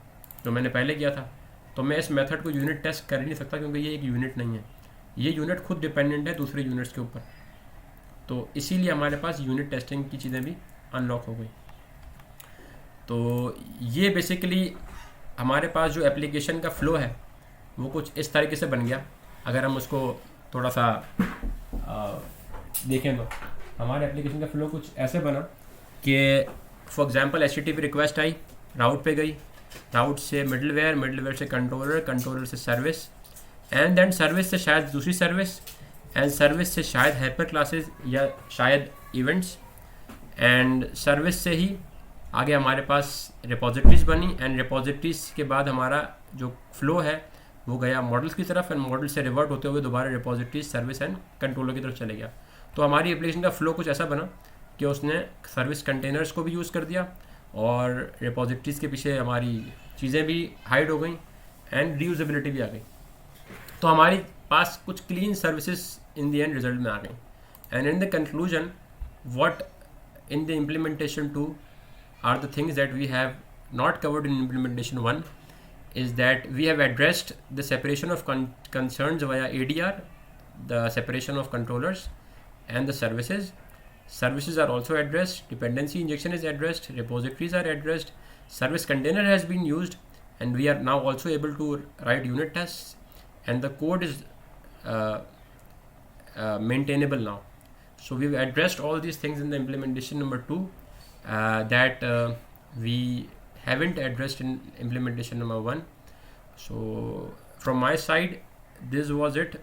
जो मैंने पहले किया था, तो मैं इस मेथड को यूनिट टेस्ट कर ही नहीं सकता, क्योंकि ये एक यूनिट नहीं है, ये यूनिट खुद डिपेंडेंट है दूसरे यूनिट्स के ऊपर। तो इसीलिए हमारे पास यूनिट टेस्टिंग की चीज़ें भी अनलॉक हो गई। तो ये बेसिकली हमारे पास जो एप्लीकेशन का फ़्लो है वो कुछ इस तरीके से बन गया। अगर हम उसको थोड़ा सा देखें तो हमारे एप्लीकेशन का फ़्लो कुछ ऐसे बना कि फॉर एग्जांपल HTTP रिक्वेस्ट आई, राउट पे गई, राउट से मिडलवेयर, मिडलवेयर से कंट्रोलर, कंट्रोलर से सर्विस, एंड देन सर्विस से शायद दूसरी सर्विस, एंड सर्विस से शायद हाइपर क्लासेस या शायद इवेंट्स, एंड सर्विस से ही आगे हमारे पास रिपोजिटरीज बनी, एंड रिपोजिटरीज के बाद हमारा जो फ्लो है वो गया मॉडल्स की तरफ, एंड मॉडल से रिवर्ट होते हुए दोबारा रिपोजिटरीज, सर्विस एंड कंट्रोलर की तरफ चले गया। तो हमारी एप्लीकेशन का फ्लो कुछ ऐसा बना कि उसने सर्विस कंटेनर्स को भी यूज़ कर दिया और रिपोजिटरीज के पीछे हमारी चीज़ें भी हाइड हो गई एंड रीयूजेबिलिटी भी आ गई। तो हमारी पास कुछ clean services in the and result में आ गई। And in the conclusion, what in the implementation 2 are the things that we have not covered in implementation 1 is that we have addressed the separation of concerns via ADR, the separation of controllers and the services. Services are also addressed, dependency injection is addressed, repositories are addressed, service container has been used, and we are now also able to write unit tests, and the code is maintainable now. So we've addressed all these things in the implementation number 2 that we haven't addressed in implementation number 1. So from my side, this was it.